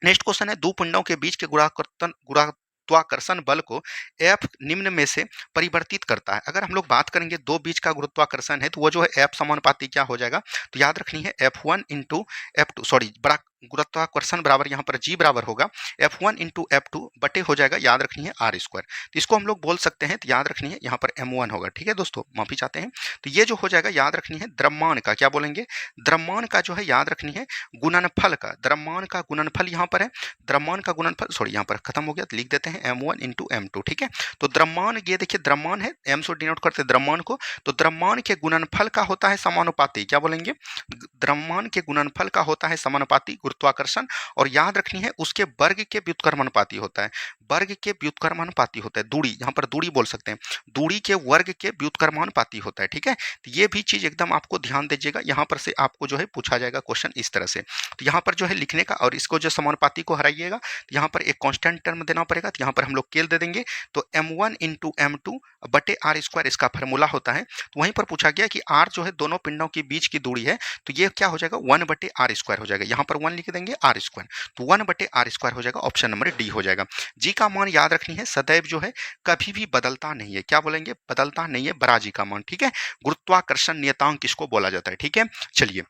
नेक्स्ट क्वेश्चन है, दो पिंडों के बीच के गुरुत्वाकर्षण बल को एफ निम्न में से परिवर्तित करता है। अगर हम लोग बात करेंगे दो बीच का गुरुत्वाकर्षण है, तो वो जो है एफ समानुपाती क्या हो जाएगा, तो याद रखनी है F1 इंटू F2, सॉरी बड़ा गुरुत्वाकर्षण बराबर यहाँ पर जी बराबर होगा F1 इंटू F2 बटे हो जाएगा, याद रखनी है, आर स्क्वायर। तो इसको हम लोग बोल सकते हैं, तो याद रखनी है यहाँ पर M1 होगा। ठीक है दोस्तों, माफी चाहते हैं। तो ये जो हो जाएगा, याद रखनी है द्रव्यमान का, क्या बोलेंगे, द्रव्यमान का जो है याद रखनी है गुणनफल का, द्रव्यमान का गुणनफल यहाँ पर है, द्रव्यमान का गुणनफल, सॉरी यहाँ पर खत्म हो गया, तो लिख देते हैं M1 इंटू M2। ठीक है, तो द्रव्यमान, ये देखिए द्रव्यमान है, M से डिनोट करते हैं द्रव्यमान को, तो द्रव्यमान के गुणनफल का होता है समानुपाती, क्या बोलेंगे, द्रव्यमान के गुणनफल का होता है समानुपाती गुरुत्वाकर्षण, और याद रखनी है उसके वर्ग के व्युत्क्रमानुपाती होता है, वर्ग के व्युत्क्रमानुपाती होता है, दूरी, यहाँ पर दूरी बोल सकते हैं, दूरी के वर्ग के व्युत्क्रमानुपाती होता है। ठीक है, तो ये भी चीज एकदम आपको ध्यान दीजिएगा, यहाँ पर से आपको जो है पूछा जाएगा क्वेश्चन इस तरह से। तो यहाँ पर जो है लिखने का, और इसको जो समानुपाती को हराइएगा, तो यहाँ पर एक कांस्टेंट टर्म देना पड़ेगा, तो यहाँ पर हम लोग केल दे देंगे, तो M1 इंटू M2 बटे आर स्क्वायर इसका फॉर्मूला होता है। तो वहीं पर पूछा गया कि आर जो है दोनों पिंडों के बीच की दूरी है, तो ये क्या हो जाएगा, 1 बटे आर स्क्वायर हो जाएगा, यहाँ पर 1 लिख देंगे, आर स्क्वायर, तो 1 बटे आर स्क्वायर हो जाएगा, ऑप्शन नंबर डी हो जाएगा। जी का मान याद रखनी है सदैव जो है कभी भी बदलता नहीं है, क्या बोलेंगे, बदलता नहीं है, बड़ा जी का मान। ठीक है, गुरुत्वाकर्षण नियतांक किसको बोला जाता है। ठीक है, चलिए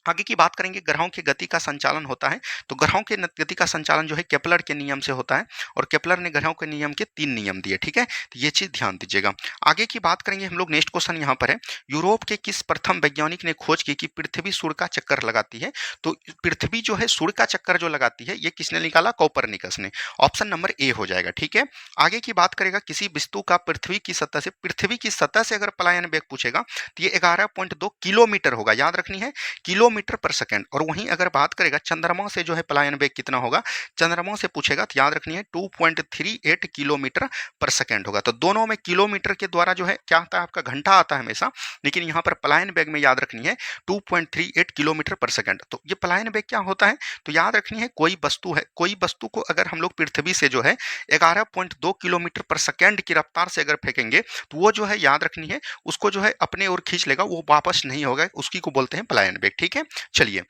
आगे की बात करेंगे, ग्रहों की गति का संचालन होता है, तो ग्रहों के गति का संचालन जो है केपलर के नियम से होता है, और केपलर ने ग्रहों के नियम के 3 नियम दिए। ठीक है, तो ये चीज ध्यान दीजिएगा। आगे की बात करेंगे हम लोग, नेक्स्ट क्वेश्चन यहाँ पर है, यूरोप के किस प्रथम वैज्ञानिक ने खोज की कि पृथ्वी सूर्य का चक्कर लगाती है, तो पृथ्वी जो है सूर्य का चक्कर जो लगाती है, ये किसने निकाला, कोपरनिकस ने, ऑप्शन नंबर ए हो जाएगा। ठीक है, आगे की बात करेगा, किसी वस्तु का पृथ्वी की सतह से अगर पलायन वेग पूछेगा, तो ये 11.2 किलोमीटर होगा, याद रखनी है, किलोमीटर पर सेकंड। और वहीं अगर बात करेगा चंद्रमा से जो है पलायन वेग कितना होगा, चंद्रमा से पूछेगा, तो याद रखनी है 2.38 किलोमीटर पर सेकंड होगा। तो दोनों में किलोमीटर के द्वारा जो है क्या आता है, आपका घंटा आता है हमेशा, लेकिन यहाँ पर पलायन वेग में याद रखनी है 2.38 किलोमीटर पर सेकंड। तो ये पलायन वेग क्या होता है, तो याद रखनी है कोई वस्तु है, कोई वस्तु को अगर हम लोग पृथ्वी से जो है 11.2 किलोमीटर पर सेकंड की रफ्तार से अगर फेंकेंगे, तो वो जो है याद रखनी है उसको जो है अपने ओर खींच लेगा, वो वापस नहीं होगा, उसकी को बोलते हैं पलायन वेग। ठीक है, चलिए,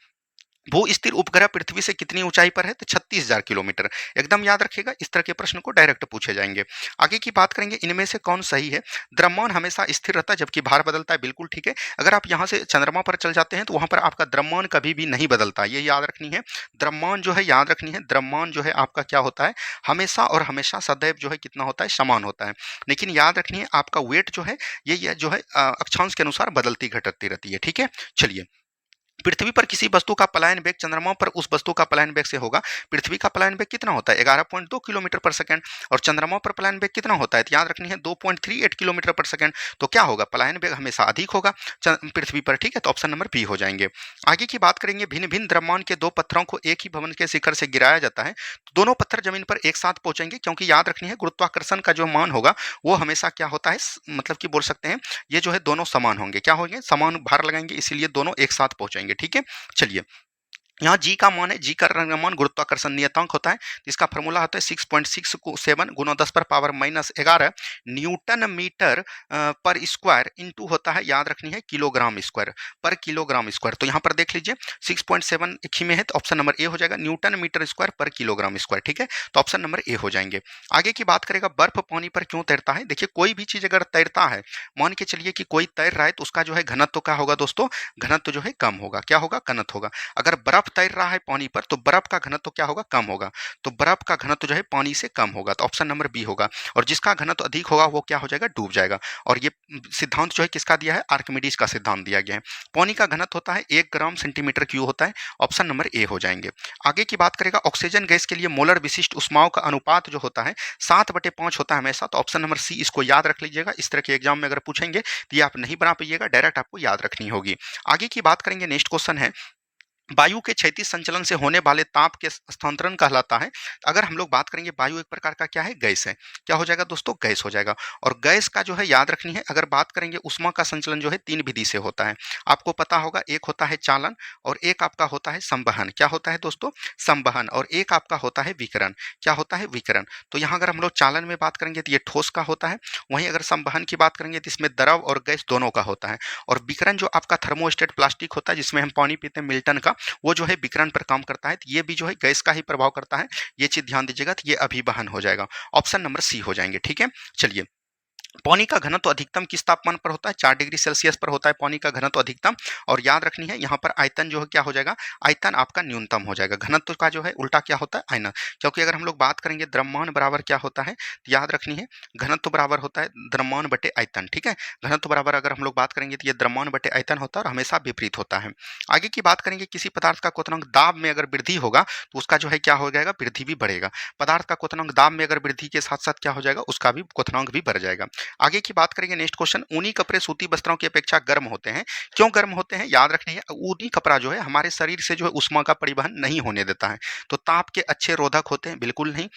भू स्थिर उपग्रह पृथ्वी से कितनी ऊंचाई पर है, तो 36,000 किलोमीटर, एकदम याद रखिएगा, इस तरह के प्रश्न को डायरेक्ट पूछे जाएंगे। आगे की बात करेंगे, इनमें से कौन सही है, द्रव्यमान हमेशा स्थिर रहता है जबकि भार बदलता है, बिल्कुल ठीक है। अगर आप यहाँ से चंद्रमा पर चल जाते हैं तो वहां पर आपका द्रव्यमान कभी भी नहीं बदलता, ये याद रखनी है, द्रव्यमान जो है याद रखनी है, द्रव्यमान जो है आपका क्या होता है, हमेशा और हमेशा सदैव जो है कितना होता है, समान होता है। लेकिन याद रखनी है आपका वेट जो है ये जो है अक्षांश के अनुसार बदलती घटती रहती है। ठीक है, चलिए, पृथ्वी पर किसी वस्तु का पलायन वेग चंद्रमा पर उस वस्तु का पलायन वेग से होगा, पृथ्वी का पलायन वेग कितना होता है, 11.2 किलोमीटर पर सेकंड, और चंद्रमा पर पलायन वेग कितना होता है, तो याद रखनी है 2.38 किलोमीटर पर सेकंड। तो क्या होगा, पलायन वेग हमेशा अधिक होगा पृथ्वी पर। ठीक है, तो ऑप्शन नंबर बी हो जाएंगे। आगे की बात करेंगे, भिन्न भिन्न द्रव्यमान के दो पत्थरों को एक ही भवन के शिखर से गिराया जाता है, तो दोनों पत्थर जमीन पर एक साथ पहुंचेंगे, क्योंकि याद रखनी है गुरुत्वाकर्षण का जो मान होगा वो हमेशा क्या होता है, मतलब कि बोल सकते हैं ये जो है दोनों समान होंगे, क्या होंगे, समान भार लगाएंगे, इसीलिए दोनों एक साथ पहुंचेंगे। ठीक है, चलिए, यहाँ जी का मान है, जी का मान गुरुत्वाकर्षण नियतांक होता है, इसका फॉर्मूला होता है 6.67 गुना 10 पर पावर -11 न्यूटन मीटर पर स्क्वायर इंटू होता है, याद रखनी है किलोग्राम स्क्वायर पर किलोग्राम स्क्वायर। तो यहाँ पर देख लीजिए 6.7 एक ही में है, तो ऑप्शन नंबर ए हो जाएगा, न्यूटन मीटर स्क्वायर पर किलोग्राम स्क्वायर। ठीक है, तो ऑप्शन नंबर ए हो जाएंगे। आगे की बात करेगा, बर्फ पानी पर क्यों तैरता है, देखिए कोई भी चीज अगर तैरता है, मान के चलिए कि कोई तैर रहा है, तो उसका जो है घनत्व क्या होगा दोस्तों, घनत्व जो है कम होगा, क्या होगा, घनत्व होगा। अगर बर्फ तैर रहा है पानी पर, तो बर्फ का घनत्व क्या होगा, कम होगा, तो बर्फ का घनत्व जो है पानी से कम होगा, तो ऑप्शन नंबर बी होगा। और जिसका घनत्व अधिक होगा वो क्या हो जाएगा, डूब जाएगा। और ये सिद्धांत जो है किसका दिया है, आर्किमिडीज का सिद्धांत दिया गया है। पानी का घनत्व होता है 1 ग्राम सेंटीमीटर क्यूब होता है, ऑप्शन नंबर ए हो जाएंगे। आगे की बात करेगा, ऑक्सीजन गैस के लिए मोलर विशिष्ट उष्माओं का अनुपात जो होता है 7/5 होता है हमेशा, तो ऑप्शन नंबर सी इसको याद रख लीजिएगा, इस तरह के एग्जाम में अगर पूछेंगे तो ये आप नहीं बना पाइएगा, डायरेक्ट आपको याद रखनी होगी। आगे की बात करेंगे, नेक्स्ट क्वेश्चन है, वायु के क्षैतिज संचलन से होने वाले ताप के स्थानांतरण कहलाता है। अगर हम लोग बात करेंगे, वायु एक प्रकार का क्या है, गैस है, क्या हो जाएगा दोस्तों, गैस हो जाएगा। और गैस का जो है याद रखनी है, अगर बात करेंगे उष्मा का संचलन जो है 3 विधि से होता है, आपको पता होगा, एक होता है चालन, और एक आपका होता है संवहन, क्या होता है दोस्तों, संवहन, और एक आपका होता है विकिरण, क्या होता है, विकिरण। तो यहाँ अगर हम लोग चालन में बात करेंगे तो ये ठोस का होता है, वहीं अगर संवहन की बात करेंगे तो इसमें द्रव और गैस दोनों का होता है। और विकिरण जो आपका थर्मोस्टेट प्लास्टिक होता है जिसमें हम पानी पीते हैं मिल्टन का, वो जो है विकिरण पर काम करता है, तो ये भी जो है गैस का ही प्रभाव करता है, ये चीज ध्यान दीजिएगा, तो ये अभिवहन हो जाएगा, ऑप्शन नंबर सी हो जाएंगे। ठीक है, चलिए, पानी का घनत्व अधिकतम किस तापमान पर होता है? 4 डिग्री सेल्सियस पर होता है पानी का घनत्व अधिकतम। और याद रखनी है यहाँ पर आयतन जो है क्या हो जाएगा? आयतन आपका न्यूनतम हो जाएगा। घनत्व का जो है उल्टा क्या होता है? आयतन। क्योंकि अगर हम लोग बात करेंगे द्रव्यमान बराबर क्या होता है, तो याद रखनी है घनत्व बराबर होता है द्रव्यमान बटे आयतन। ठीक है, घनत्व बराबर अगर हम लोग बात करेंगे तो ये द्रव्यमान बटे आयतन होता है और हमेशा विपरीत होता है। आगे की बात करेंगे, किसी पदार्थ का क्वथनांक दाब में अगर वृद्धि होगा तो उसका जो है क्या हो जाएगा? वृद्धि भी बढ़ेगा। पदार्थ का क्वथनांक दाब में अगर वृद्धि के साथ साथ क्या हो जाएगा? उसका भी क्वथनांक भी बढ़ जाएगा। आगे की बात करेंगे, नेक्स्ट क्वेश्चन, ऊनी कपड़े सूती वस्त्रों की अपेक्षा गर्म होते हैं। क्यों गर्म होते हैं? याद रखनी है ऊनी कपड़ा जो है हमारे शरीर से जो है उष्मा का परिवहन नहीं होने देता है। तो ताप के अच्छे रोधक होते हैं? बिल्कुल नहीं।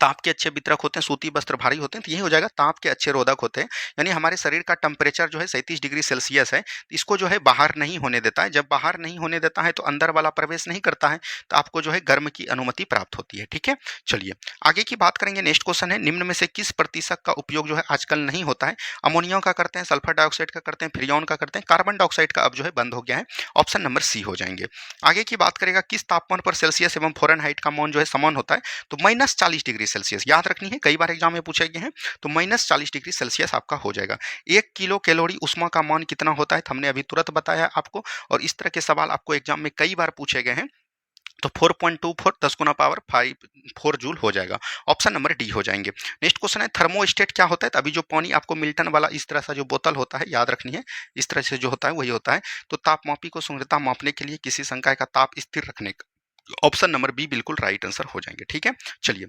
ताप के अच्छे वितरक होते हैं, सूती वस्त्र भारी होते हैं, तो यही हो जाएगा ताप के अच्छे रोधक होते हैं। यानी हमारे शरीर का टेम्परेचर जो है 37 डिग्री सेल्सियस है, तो इसको जो है बाहर नहीं होने देता है। जब बाहर नहीं होने देता है तो अंदर वाला प्रवेश नहीं करता है, तो आपको जो है गर्म की अनुमति प्राप्त होती है। ठीक है, चलिए आगे की बात करेंगे। नेक्स्ट क्वेश्चन है, निम्न में से किस प्रतिशत का उपयोग जो है आजकल नहीं होता है? अमोनिया का करते हैं, सल्फर डाइऑक्साइड का करते हैं, फ्रियोन का करते हैं, कार्बन डाइऑक्साइड का अब जो है बंद हो गया है। ऑप्शन नंबर सी हो जाएंगे। आगे की बात करेगा, किस तापमान पर सेल्सियस एवं फ़ारेनहाइट का मान जो है समान होता है? तो -40 डिग्री सेल्सियस। याद रखनी है, कई बार एग्जाम में पूछे गए हैं। तो -40 डिग्री सेल्सियस आपका हो जाएगा। 1 किलो कैलोरी ऊष्मा का मान कितना होता है? तो हमने अभी तुरंत बताया आपको, और इस तरह के सवाल आपको एग्जाम में कई बार पूछे गए हैं। तो 4.24 10 गुना पावर 5 4 जूल हो जाएगा। ऑप्शन नंबर डी हो जाएंगे। नेक्स्ट क्वेश्चन है, थर्मोस्टेट क्या होता है? तो अभी जो पानी आपको मिल्टन वाला इस तरह सा जो बोतल होता है, याद रखनी है इस तरह से जो होता है वही होता है। तो तापमापी को शुद्धता मापने के लिए किसी संकाय का ताप स्थिर रखने का। ऑप्शन नंबर बी बिल्कुल राइट आंसर हो जाएंगे। ठीक है, चलिए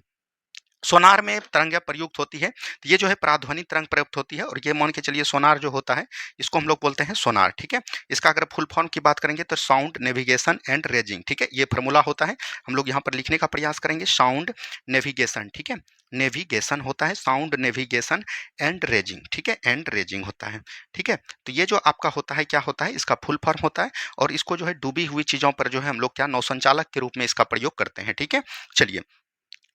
सोनार में तरंगें प्रयुक्त होती है, तो ये जो है पराध्वनि तरंग प्रयुक्त होती है, और ये मान के चलिए सोनार जो होता है इसको हम लोग बोलते हैं सोनार। ठीक है, इसका अगर फुल फॉर्म की बात करेंगे तो साउंड नेविगेशन एंड रेजिंग। ठीक है, ये फार्मूला होता है, हम लोग यहाँ पर लिखने का प्रयास करेंगे, साउंड नेविगेशन। ठीक है, नेविगेशन होता है साउंड नेविगेशन एंड रेजिंग। ठीक है, एंड रेजिंग होता है। ठीक है, तो ये जो आपका होता है क्या होता है? इसका फुल फॉर्म होता है, और इसको जो है डूबी हुई चीज़ों पर जो है हम लोग क्या नौसंचालक के रूप में इसका प्रयोग करते हैं। ठीक है, चलिए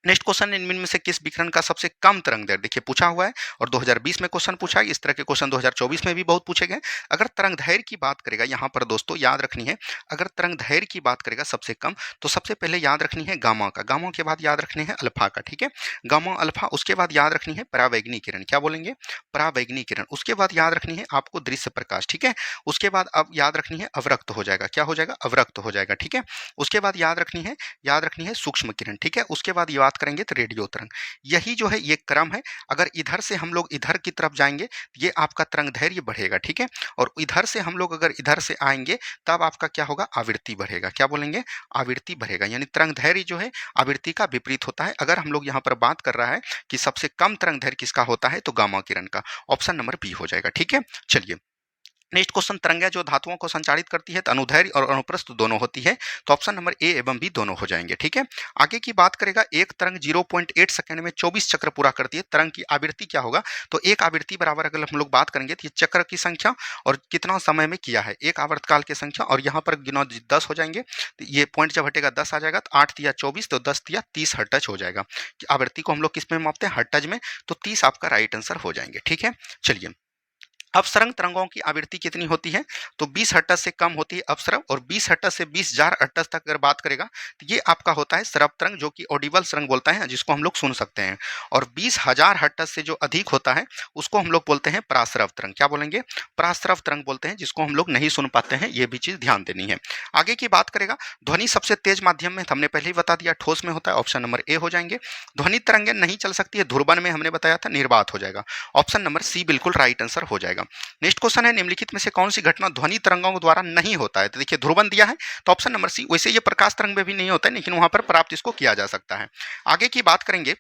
नेक्स्ट क्वेश्चन, इनमें में से किस विकिरण का सबसे कम तरंग दैर्ध्य? देखिए पूछा हुआ है, और 2020 में क्वेश्चन पूछा है, इस तरह के क्वेश्चन 2024 में भी बहुत पूछे गए। अगर तरंग दैर्ध्य की बात करेगा यहाँ पर दोस्तों, याद रखनी है, अगर तरंग दैर्ध्य की बात करेगा सबसे कम, तो सबसे पहले याद रखनी है गामा का, गामा के बाद याद रखने हैं अल्फा का। ठीक है, गामा अल्फा, उसके बाद याद रखनी है परावैगनी किरण। क्या बोलेंगे? परावैगनी किरण। उसके बाद याद रखनी है आपको दृश्य प्रकाश। ठीक है, उसके बाद अब याद रखनी है अवरक्त हो जाएगा। क्या हो जाएगा? अवरक्त हो जाएगा। ठीक है, उसके बाद याद रखनी है सूक्ष्म किरण। ठीक है, उसके बाद ये बात करेंगे तो रेडियो तरंग। यही जो है ये क्रम है। अगर इधर से हम लोग इधर की तरफ जाएंगे, ये आपका तरंग दैर्ध्य बढ़ेगा। ठीक है, और इधर से हम लोग अगर इधर से आएंगे तब आपका क्या होगा? आवृत्ति बढ़ेगा। क्या बोलेंगे? आवृत्ति बढ़ेगा। यानी तरंग दैर्ध्य जो है आवृत्ति का विपरीत होता है। अगर हम लोग यहाँ पर बात कर रहा है कि सबसे कम तरंग दैर्ध्य किसका होता है, तो गामा किरण का। ऑप्शन नंबर बी हो जाएगा। ठीक है, चलिए नेक्स्ट क्वेश्चन, तरंगें जो धातुओं को संचारित करती है तो अनुदैर्ध्य और अनुप्रस्थ दोनों होती है, तो ऑप्शन नंबर ए एवं बी दोनों हो जाएंगे। ठीक है, आगे की बात करेगा, एक तरंग 0.8 सेकंड में 24 चक्र पूरा करती है, तरंग की आवृत्ति क्या होगा? तो एक आवृत्ति बराबर अगर हम लोग बात करेंगे तो ये चक्र की संख्या और कितना समय में किया है, एक आवर्तकाल की संख्या, और यहाँ पर गिनो 10 हो जाएंगे, तो ये पॉइंट जब हटेगा 10 आ जाएगा, तो 8 तिया 24, तो 10 तिया 30 हर्ट्ज हो जाएगा। आवृत्ति को हम लोग किस में मापते हैं? हर्ट्ज में, तो 30 आपका राइट आंसर हो जाएंगे। ठीक है, चलिए अपसरंग तरंगों की आवृत्ति कितनी होती है? तो 20 हर्ट्ज से कम होती है अपसरंग, और 20 हर्ट्ज से 20,000 हर्ट्ज तक अगर बात करेगा तो ये आपका होता है श्रव्य तरंग, जो कि ऑडिबल तरंग बोलता है, जिसको हम लोग सुन सकते हैं। और 20,000 हर्ट्ज से जो अधिक होता है उसको हम लोग बोलते हैं पराश्रव तरंग। क्या बोलेंगे? पराश्रव तरंग बोलते हैं, जिसको हम लोग नहीं सुन पाते हैं। ये भी चीज ध्यान देनी है। आगे की बात करेगा, ध्वनि सबसे तेज माध्यम में हमने पहले ही बता दिया ठोस में होता है, ऑप्शन नंबर ए हो जाएंगे। ध्वनि तरंगें नहीं चल सकती है ध्रुवन में, हमने बताया था निर्वात हो जाएगा। ऑप्शन नंबर सी बिल्कुल राइट आंसर हो जाएगा। नेक्स्ट क्वेश्चन है, निम्नलिखित में से कौन सी घटना ध्वनि तरंगों द्वारा नहीं होता है? तो देखिए ध्रुवन दिया है, तो ऑप्शन नंबर सी। वैसे ये प्रकाश तरंग में भी नहीं होता है, लेकिन वहां पर प्राप्त इसको किया जा सकता है। आगे की बात करेंगे,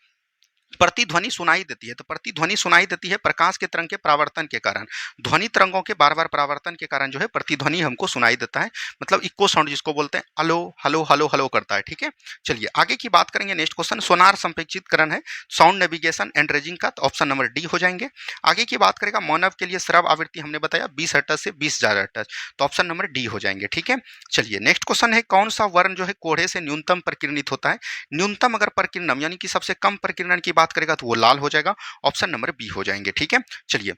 प्रतिध्वनि सुनाई देती है, तो प्रतिध्वनि सुनाई देती है प्रकाश के तरंग के परावर्तन के कारण। ध्वनि तरंगों के बार बार परावर्तन के कारण जो है प्रतिध्वनि हमको सुनाई देता है, मतलब इको साउंड जिसको बोलते हैं, अलो हलो हलो हलो करता है। ठीक है, चलिए आगे की बात करेंगे। नेक्स्ट क्वेश्चन, सोनार संप्रेक्षितकरण है, साउंड नेविगेशन एंड रेजिंग का, तो ऑप्शन नंबर डी हो जाएंगे। आगे की बात करेगा, मानव के लिए श्रव्य आवृत्ति हमने बताया 20 हर्ट्ज से 20,000 हर्ट्ज, तो ऑप्शन नंबर डी हो जाएंगे। ठीक है, चलिए नेक्स्ट क्वेश्चन है, कौन सा वर्ण जो है कोढ़े से न्यूनतम प्रकिरणित होता है? न्यूनतम अगर प्रकिरणम यानी कि सबसे कम प्रकिरण की बात करेगा तो वो लाल हो जाएगा। ऑप्शन नंबर बी हो जाएंगे। ठीक है, चलिए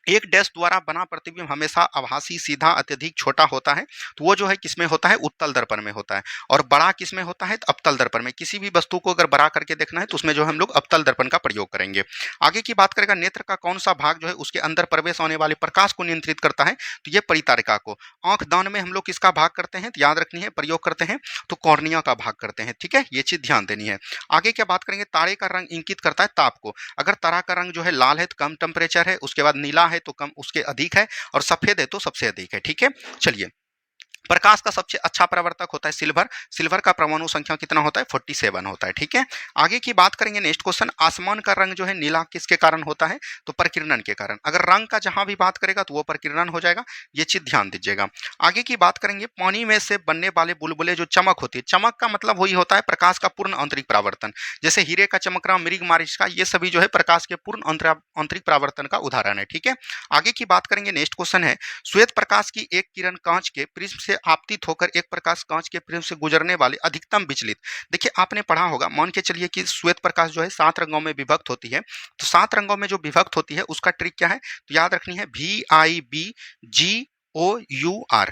एक डैश द्वारा बना प्रतिबिंब हमेशा आभासी, सीधा, अत्यधिक छोटा होता है। तो वो जो है किसमें होता है? उत्तल दर्पण में होता है। और बड़ा किसमें होता है? तो अवतल दर्पण में। किसी भी वस्तु को अगर बड़ा करके देखना है तो उसमें जो है हम लोग अवतल दर्पण का प्रयोग करेंगे। आगे की बात करेगा, नेत्र का कौन सा भाग जो है उसके अंदर प्रवेश होने वाले प्रकाश को नियंत्रित करता है? तो ये परितारिका को। आंख दान में हम लोग किसका भाग करते हैं? तो याद रखनी है, प्रयोग करते हैं तो कॉर्निया का भाग करते हैं। ठीक है, ये चीज ध्यान देनी है। आगे क्या बात करेंगे, तारे का रंग इंगित करता है ताप को। अगर तारा का रंग जो है लाल है तो कम टेम्परेचर है, उसके बाद नीला है तो कम, उसके अधिक है, और सफेद है तो सबसे अधिक है। ठीक है, चलिए। प्रकाश का सबसे अच्छा प्रवर्तक होता है सिल्वर। सिल्वर का परमाणु संख्या कितना होता है? 47 होता है। ठीक है, आगे की बात करेंगे, नेक्स्ट क्वेश्चन, आसमान का रंग जो है नीला किसके कारण होता है? तो प्रकीर्णन के कारण। अगर रंग का जहां भी बात करेगा तो वो प्रकीर्णन हो जाएगा, ये चीज ध्यान दीजिएगा। आगे की बात करेंगे, पानी में से बनने वाले बुलबुले जो चमक होती है, चमक का मतलब वही होता है प्रकाश का पूर्ण आंतरिक परावर्तन। जैसे हीरे का चमकना, मृग मारिच का, ये सभी जो है प्रकाश के पूर्ण आंतरिक परावर्तन का उदाहरण है। ठीक है, आगे की बात करेंगे, नेक्स्ट क्वेश्चन है, श्वेत प्रकाश की एक किरण कांच के प्रिज्म से आपतित होकर एक प्रकाश कांच के प्रिज्म से गुजरने वाले अधिकतम विचलित। देखिए आपने पढ़ा होगा, मान के चलिए कि श्वेत प्रकाश जो है 7 रंगों में विभक्त होती है। तो 7 रंगों में जो विभक्त होती है उसका ट्रिक क्या है? तो याद रखनी है VIBGOUR।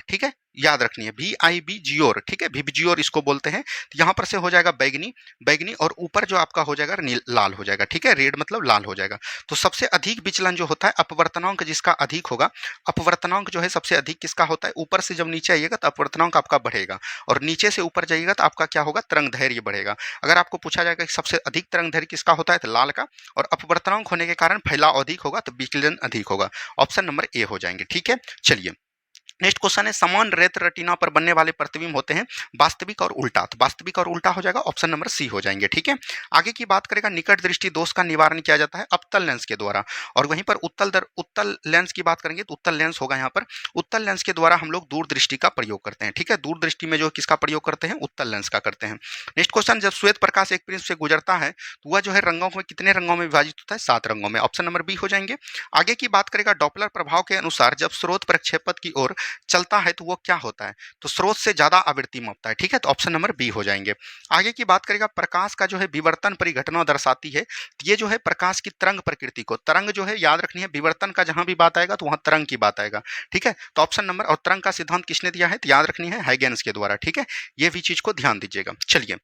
ठीक है, याद रखनी है VIBGOR। ठीक है, विबजियोर इसको बोलते हैं। तो यहाँ पर से हो जाएगा बैगनी, बैगनी, और ऊपर जो आपका हो जाएगा लाल हो जाएगा। ठीक है, रेड मतलब लाल हो जाएगा। तो सबसे अधिक विचलन जो होता है, अपवर्तनांक जिसका अधिक होगा, अपवर्तनांक जो है सबसे अधिक किसका होता है? ऊपर से जब नीचे आइएगा तो अपवर्तनांक आपका बढ़ेगा, और नीचे से ऊपर जाइएगा तो आपका क्या होगा? तरंगदैर्घ्य बढ़ेगा। अगर आपको पूछा जाएगा कि सबसे अधिक तरंगदैर्घ्य किसका होता है, तो लाल का, और अपवर्तनांक होने के कारण फैलाव अधिक होगा तो विचलन अधिक होगा। ऑप्शन नंबर ए हो जाएंगे। ठीक है, चलिए। नेक्स्ट क्वेश्चन है, समान रेत रेटिना पर बनने वाले प्रतिबिंब होते हैं वास्तविक और उल्टा। तो वास्तविक और उल्टा हो जाएगा, ऑप्शन नंबर सी हो जाएंगे। ठीक है, आगे की बात करेगा, निकट दृष्टि दोष का निवारण किया जाता है अवतल लेंस के द्वारा। और वहीं पर उत्तल लेंस की बात करेंगे तो उत्तल लेंस होगा यहाँ पर। उत्तल लेंस के द्वारा हम लोग दूर दृष्टि का प्रयोग करते हैं। ठीक है, दूर दृष्टि में जो किसका प्रयोग करते हैं? उत्तल लेंस का करते हैं। नेक्स्ट क्वेश्चन, जब श्वेत प्रकाश एक प्रिज्म से गुजरता है तो वह जो है रंगों में कितने रंगों में विभाजित होता है? 7 रंगों में। ऑप्शन नंबर बी हो जाएंगे। आगे की बात करेगा, डॉपलर प्रभाव के अनुसार जब स्रोत प्रक्षेपथ की ओर चलता है तो वो क्या होता है? तो स्रोत से ज्यादा आवृत्ति मापता है। ठीक है, तो ऑप्शन नंबर बी हो जाएंगे। आगे की बात करेगा, प्रकाश का जो है विवर्तन परिघटना दर्शाती है। ये जो है प्रकाश की तरंग प्रकृति को, तरंग जो है याद रखनी है, विवर्तन का जहां भी बात आएगा तो वहां तरंग की बात आएगा। ठीक है, तो ऑप्शन नंबर, और तरंग का सिद्धांत किसने दिया है? तो याद रखनी है हाइगेन्स के द्वारा। ठीक है, ये भी चीज को ध्यान दीजिएगा। चलिए,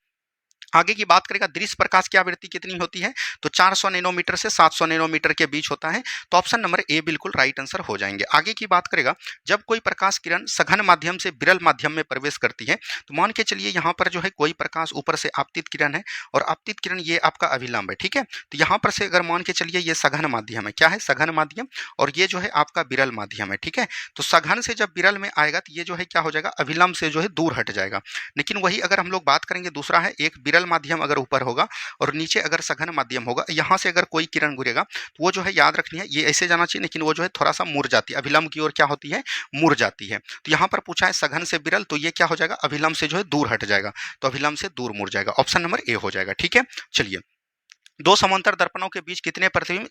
आगे की बात करेगा, दृश्य प्रकाश की आवृत्ति कितनी होती है? तो 400 नैनोमीटर से 700 नैनोमीटर के बीच होता है। तो ऑप्शन नंबर ए बिल्कुल राइट आंसर हो जाएंगे। आगे की बात करेगा, जब कोई प्रकाश किरण सघन माध्यम से विरल माध्यम में प्रवेश करती है, तो मान के चलिए यहाँ पर जो है कोई प्रकाश ऊपर से आपतित किरण है, और आपतित किरण ये आपका अभिलंब है। ठीक है, तो यहाँ पर से अगर मान के चलिए ये सघन माध्यम है, क्या है? सघन माध्यम, और ये जो है आपका विरल माध्यम है। ठीक है, तो सघन से जब विरल में आएगा तो ये जो है क्या हो जाएगा? अभिलंब से जो है दूर हट जाएगा। लेकिन वही अगर हम लोग बात करेंगे, दूसरा है एक विरल माध्यम अगर ऊपर होगा और नीचे अगर सघन माध्यम होगा, यहाँ से अगर कोई किरण गुजरेगा तो वो जो है याद रखनी है, ये ऐसे जाना चाहिए, लेकिन वो जो है थोड़ा सा मुड़ जाती है, अभिलंब की ओर क्या होती है? मुड़ जाती है। तो यहाँ पर पूछा है सघन से विरल, तो ये क्या हो जाएगा? अभिलंब से जो है दूर हट जाएगा, तो अभिलंब से दूर मुड़ जाएगा। ऑप्शन नंबर ए हो जाएगा। ठीक है, चलिए। दो समांतर दर्पणों के बीच कितने प्रतिबिंब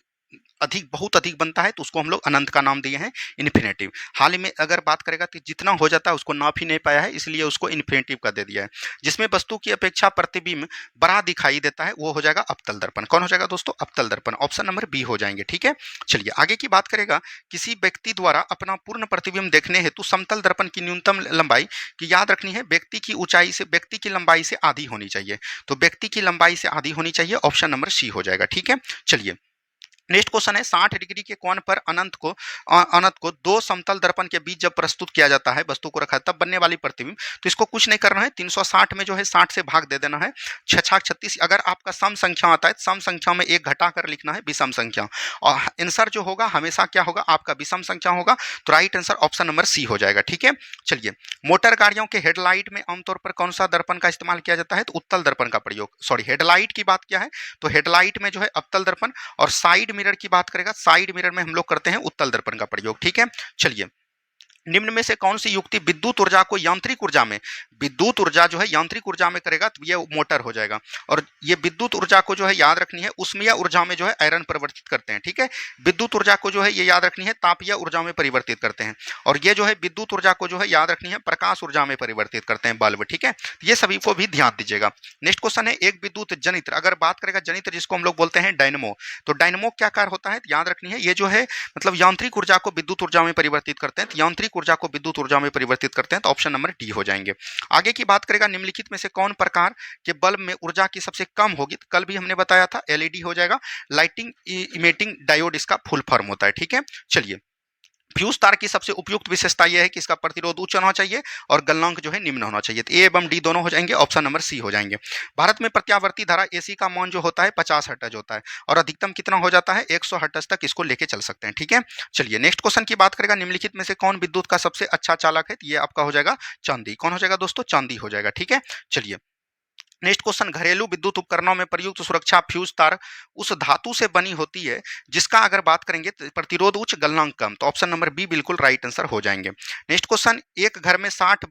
अधिक, बहुत अधिक बनता है? तो उसको हम लोग अनंत का नाम दिए हैं, इन्फिनेटिव। हाल ही में अगर बात करेगा तो जितना हो जाता है उसको नाप ही नहीं पाया है, इसलिए उसको इन्फिनेटिव का दे दिया है। जिसमें वस्तु की अपेक्षा प्रतिबिंब बड़ा दिखाई देता है वो हो जाएगा अवतल दर्पण। कौन हो जाएगा दोस्तों? अवतल दर्पण। ऑप्शन नंबर बी हो जाएंगे। ठीक है, चलिए आगे की बात करेगा, किसी व्यक्ति द्वारा अपना पूर्ण प्रतिबिंब देखने हेतु समतल दर्पण की न्यूनतम लंबाई की याद रखनी है, व्यक्ति की ऊंचाई से, व्यक्ति की लंबाई से आधी होनी चाहिए। तो व्यक्ति की लंबाई से आधी होनी चाहिए, ऑप्शन नंबर सी हो जाएगा। ठीक है, चलिए। नेक्स्ट क्वेश्चन है, 60 डिग्री के कोण पर अनंत को दो समतल दर्पण के बीच जब प्रस्तुत किया जाता है, वस्तु को रखा है, तब बनने वाली प्रतिबिंब। तो इसको कुछ नहीं करना है, 360 में जो है 60 से भाग दे देना है, 6 36। अगर आपका सम संख्या आता है, सम संख्या में एक घटा कर लिखना है विषम संख्या, और आंसर जो होगा हमेशा क्या होगा? आपका विषम संख्या होगा। तो right answer option number C हो जाएगा। ठीक है, चलिए। मोटर गाड़ियों के हेडलाइट में आमतौर पर कौन सा दर्पण का इस्तेमाल किया जाता है? तो उत्तल दर्पण का प्रयोग। सॉरी, हेडलाइट की बात किया है, तो हेडलाइट में जो है अवतल दर्पण, और साइड मिरर की बात करेगा, साइड मिरर में हम लोग करते हैं उत्तल दर्पण का प्रयोग। ठीक है, चलिए। निम्न में से कौन सी युक्ति विद्युत ऊर्जा को यांत्रिक ऊर्जा में विद्युत ऊर्जा जो है यांत्रिक ऊर्जा में करेगा तो ये मोटर हो जाएगा। और ये विद्युत ऊर्जा को जो है याद रखनी है, उष्मीय ऊर्जा में जो है आयरन परिवर्तित करते हैं, ठीक है। विद्युत ऊर्जा को जो है ये याद रखनी है तापीय ऊर्जा में परिवर्तित करते हैं। और ये जो है विद्युत ऊर्जा को जो है याद रखनी है प्रकाश ऊर्जा में परिवर्तित करते हैं, बल्ब, ठीक है। ये सभी को भी ध्यान दीजिएगा। नेक्स्ट क्वेश्चन है एक विद्युत जनित्र, अगर बात करेगा जनित्र जिसको हम लोग बोलते हैं डायनमो, तो डायनमो क्या कार्य होता है याद रखनी है, ये जो है मतलब यांत्रिक ऊर्जा को विद्युत ऊर्जा में परिवर्तित करते हैं, तो यांत्रिक ऊर्जा को विद्युत ऊर्जा में परिवर्तित करते हैं, तो ऑप्शन नंबर डी हो जाएंगे। आगे की बात करेगा निम्नलिखित में से कौन प्रकार के बल्ब में ऊर्जा की सबसे कम होगी, तो कल भी हमने बताया था एलईडी हो जाएगा, लाइटिंग इमेटिंग डायोड इसका फुल फॉर्म होता है, ठीक है। चलिए, फ्यूज तार की सबसे उपयुक्त विशेषता यह है कि इसका प्रतिरोध उच्च होना चाहिए और गलनांक जो है निम्न होना चाहिए, तो ए एवं डी दोनों हो जाएंगे, ऑप्शन नंबर सी हो जाएंगे। भारत में प्रत्यावर्ती धारा एसी का मान जो होता है 50 हर्ट्ज होता है और अधिकतम कितना हो जाता है 100 हर्ट्ज तक इसको लेके चल सकते हैं, ठीक है। चलिए नेक्स्ट क्वेश्चन की बात करेगा निम्नलिखित में से कौन विद्युत का सबसे अच्छा चालक है, तो ये आपका हो जाएगा चांदी। कौन हो जाएगा दोस्तों, चांदी हो जाएगा, ठीक है। चलिए नेक्स्ट क्वेश्चन, घरेलू विद्युत उपकरणों में प्रयुक्त सुरक्षा फ्यूज तार उस धातु से बनी होती है जिसका अगर बात करेंगे तो प्रतिरोध उच्च गलनांक कम, तो ऑप्शन नंबर बी बिल्कुल राइट आंसर हो जाएंगे। नेक्स्ट क्वेश्चन, एक घर में 60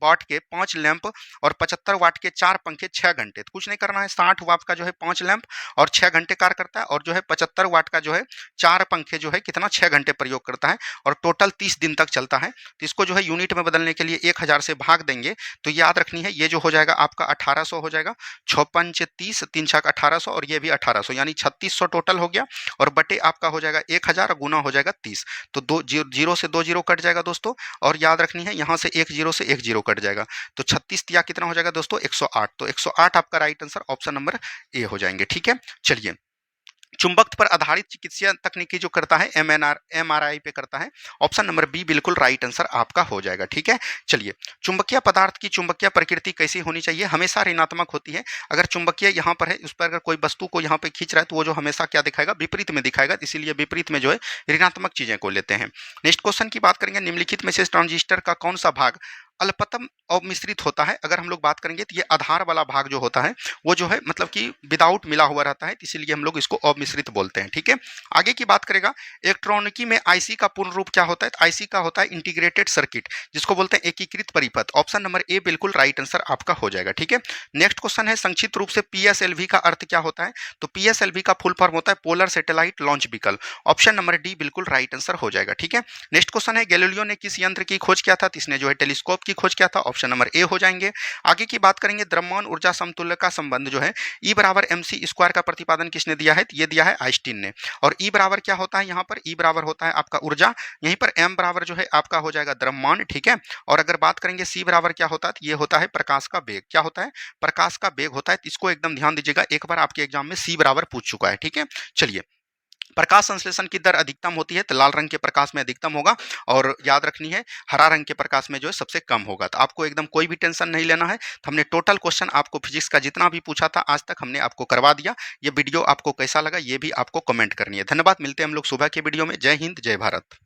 वाट के 5 लैंप और 75 वाट के 4 पंखे 6 घंटे, तो कुछ नहीं करना है, 60 वाट का जो है 5 लैंप और 6 घंटे कार्य करता है, और जो है 75 वाट का जो है 4 पंखे जो है कितना 6 घंटे प्रयोग करता है और टोटल 30 दिन तक चलता है। तो इसको जो है यूनिट में बदलने के लिए 1000 से भाग देंगे, तो याद रखनी है ये जो हो जाएगा आपका 1800 हो जाएगा, 6 पंच 30, 3 छक 1800 और ये भी 1800 यानी 3600 टोटल हो गया, और बटे आपका हो जाएगा 1000 गुना हो जाएगा 30, तो दो जीरो से 2 जीरो कट जाएगा दोस्तों, और याद रखनी है यहाँ से 1 जीरो से 1 जीरो कट जाएगा, तो 36 या कितना हो जाएगा दोस्तों 108, तो 108 आपका right answer option number A हो जाएंगे, ठीक है। चलिए, चुंबक पर आधारित चिकित्सा तकनीकी जो करता है एमआरआई पे करता है, ऑप्शन नंबर बी बिल्कुल राइट आंसर आपका हो जाएगा, ठीक है। चलिए, चुंबकीय पदार्थ की चुंबकीय प्रकृति कैसी होनी चाहिए, हमेशा ऋणात्मक होती है। अगर चुंबकीय यहाँ पर है, उस पर अगर कोई वस्तु को यहाँ पे खींच रहा है तो वो जो हमेशा क्या दिखाएगा, विपरीत में दिखाएगा, इसीलिए विपरीत में जो है ऋणात्मक चीजें को लेते हैं। नेक्स्ट क्वेश्चन की बात करेंगे, निम्नलिखित में से ट्रांजिस्टर का कौन सा भाग अल्पतम अमिश्रित होता है, अगर हम लोग बात करेंगे तो ये आधार वाला भाग जो होता है वो जो है मतलब कि विदाउट मिला हुआ रहता है, इसीलिए हम लोग इसको अमिश्रित बोलते हैं, ठीक है। आगे की बात करेगा, इलेक्ट्रॉनिकी में आईसी का पूर्ण रूप क्या होता है, तो आईसी का होता है इंटीग्रेटेड सर्किट, जिसको बोलते हैं एकीकृत परिपथ, ऑप्शन नंबर ए बिल्कुल राइट आंसर आपका हो जाएगा, ठीक है। नेक्स्ट क्वेश्चन है, संक्षिप्त रूप से पीएसएलवी का अर्थ क्या होता है, तो पीएसएलवी का फुल फॉर्म होता है polar satellite launch vehicle, option number D बिल्कुल राइट आंसर हो जाएगा, ठीक है। नेक्स्ट क्वेश्चन है, गैलीलियो ने किस यंत्र की खोज किया था, तो इसने जो है टेलीस्कोप की खोज किया था, ऑप्शन नंबर ए हो जाएंगे। आगे की बात करेंगे, द्रव्यमान ऊर्जा समतुल्य का संबंध जो है E बराबर mc स्क्वायर का प्रतिपादन किसने दिया है, तो ये दिया है आइंस्टीन ने। और E बराबर क्या होता है, यहाँ पर E बराबर होता है आपका ऊर्जा, यहीं पर m बराबर जो है आपका हो जाएगा द्रव्यमान, ठीक है। और अगर बात करेंगे C बराबर क्या होता है, तो ये होता है प्रकाश का वेग, क्या होता है, प्रकाश का वेग होता है, तो इसको एकदम ध्यान दीजिएगा, एक बार आपके एग्जाम में C बराबर पूछ चुका है, ठीक है। चलिए, प्रकाश संश्लेषण की दर अधिकतम होती है, तो लाल रंग के प्रकाश में अधिकतम होगा, और याद रखनी है हरा रंग के प्रकाश में जो है सबसे कम होगा, तो आपको एकदम कोई भी टेंशन नहीं लेना है। तो हमने टोटल क्वेश्चन आपको फिजिक्स का जितना भी पूछा था आज तक हमने आपको करवा दिया। ये वीडियो आपको कैसा लगा ये भी आपको कमेंट करनी है। धन्यवाद, मिलते हैं हम लोग सुबह के वीडियो में। जय हिंद, जय भारत।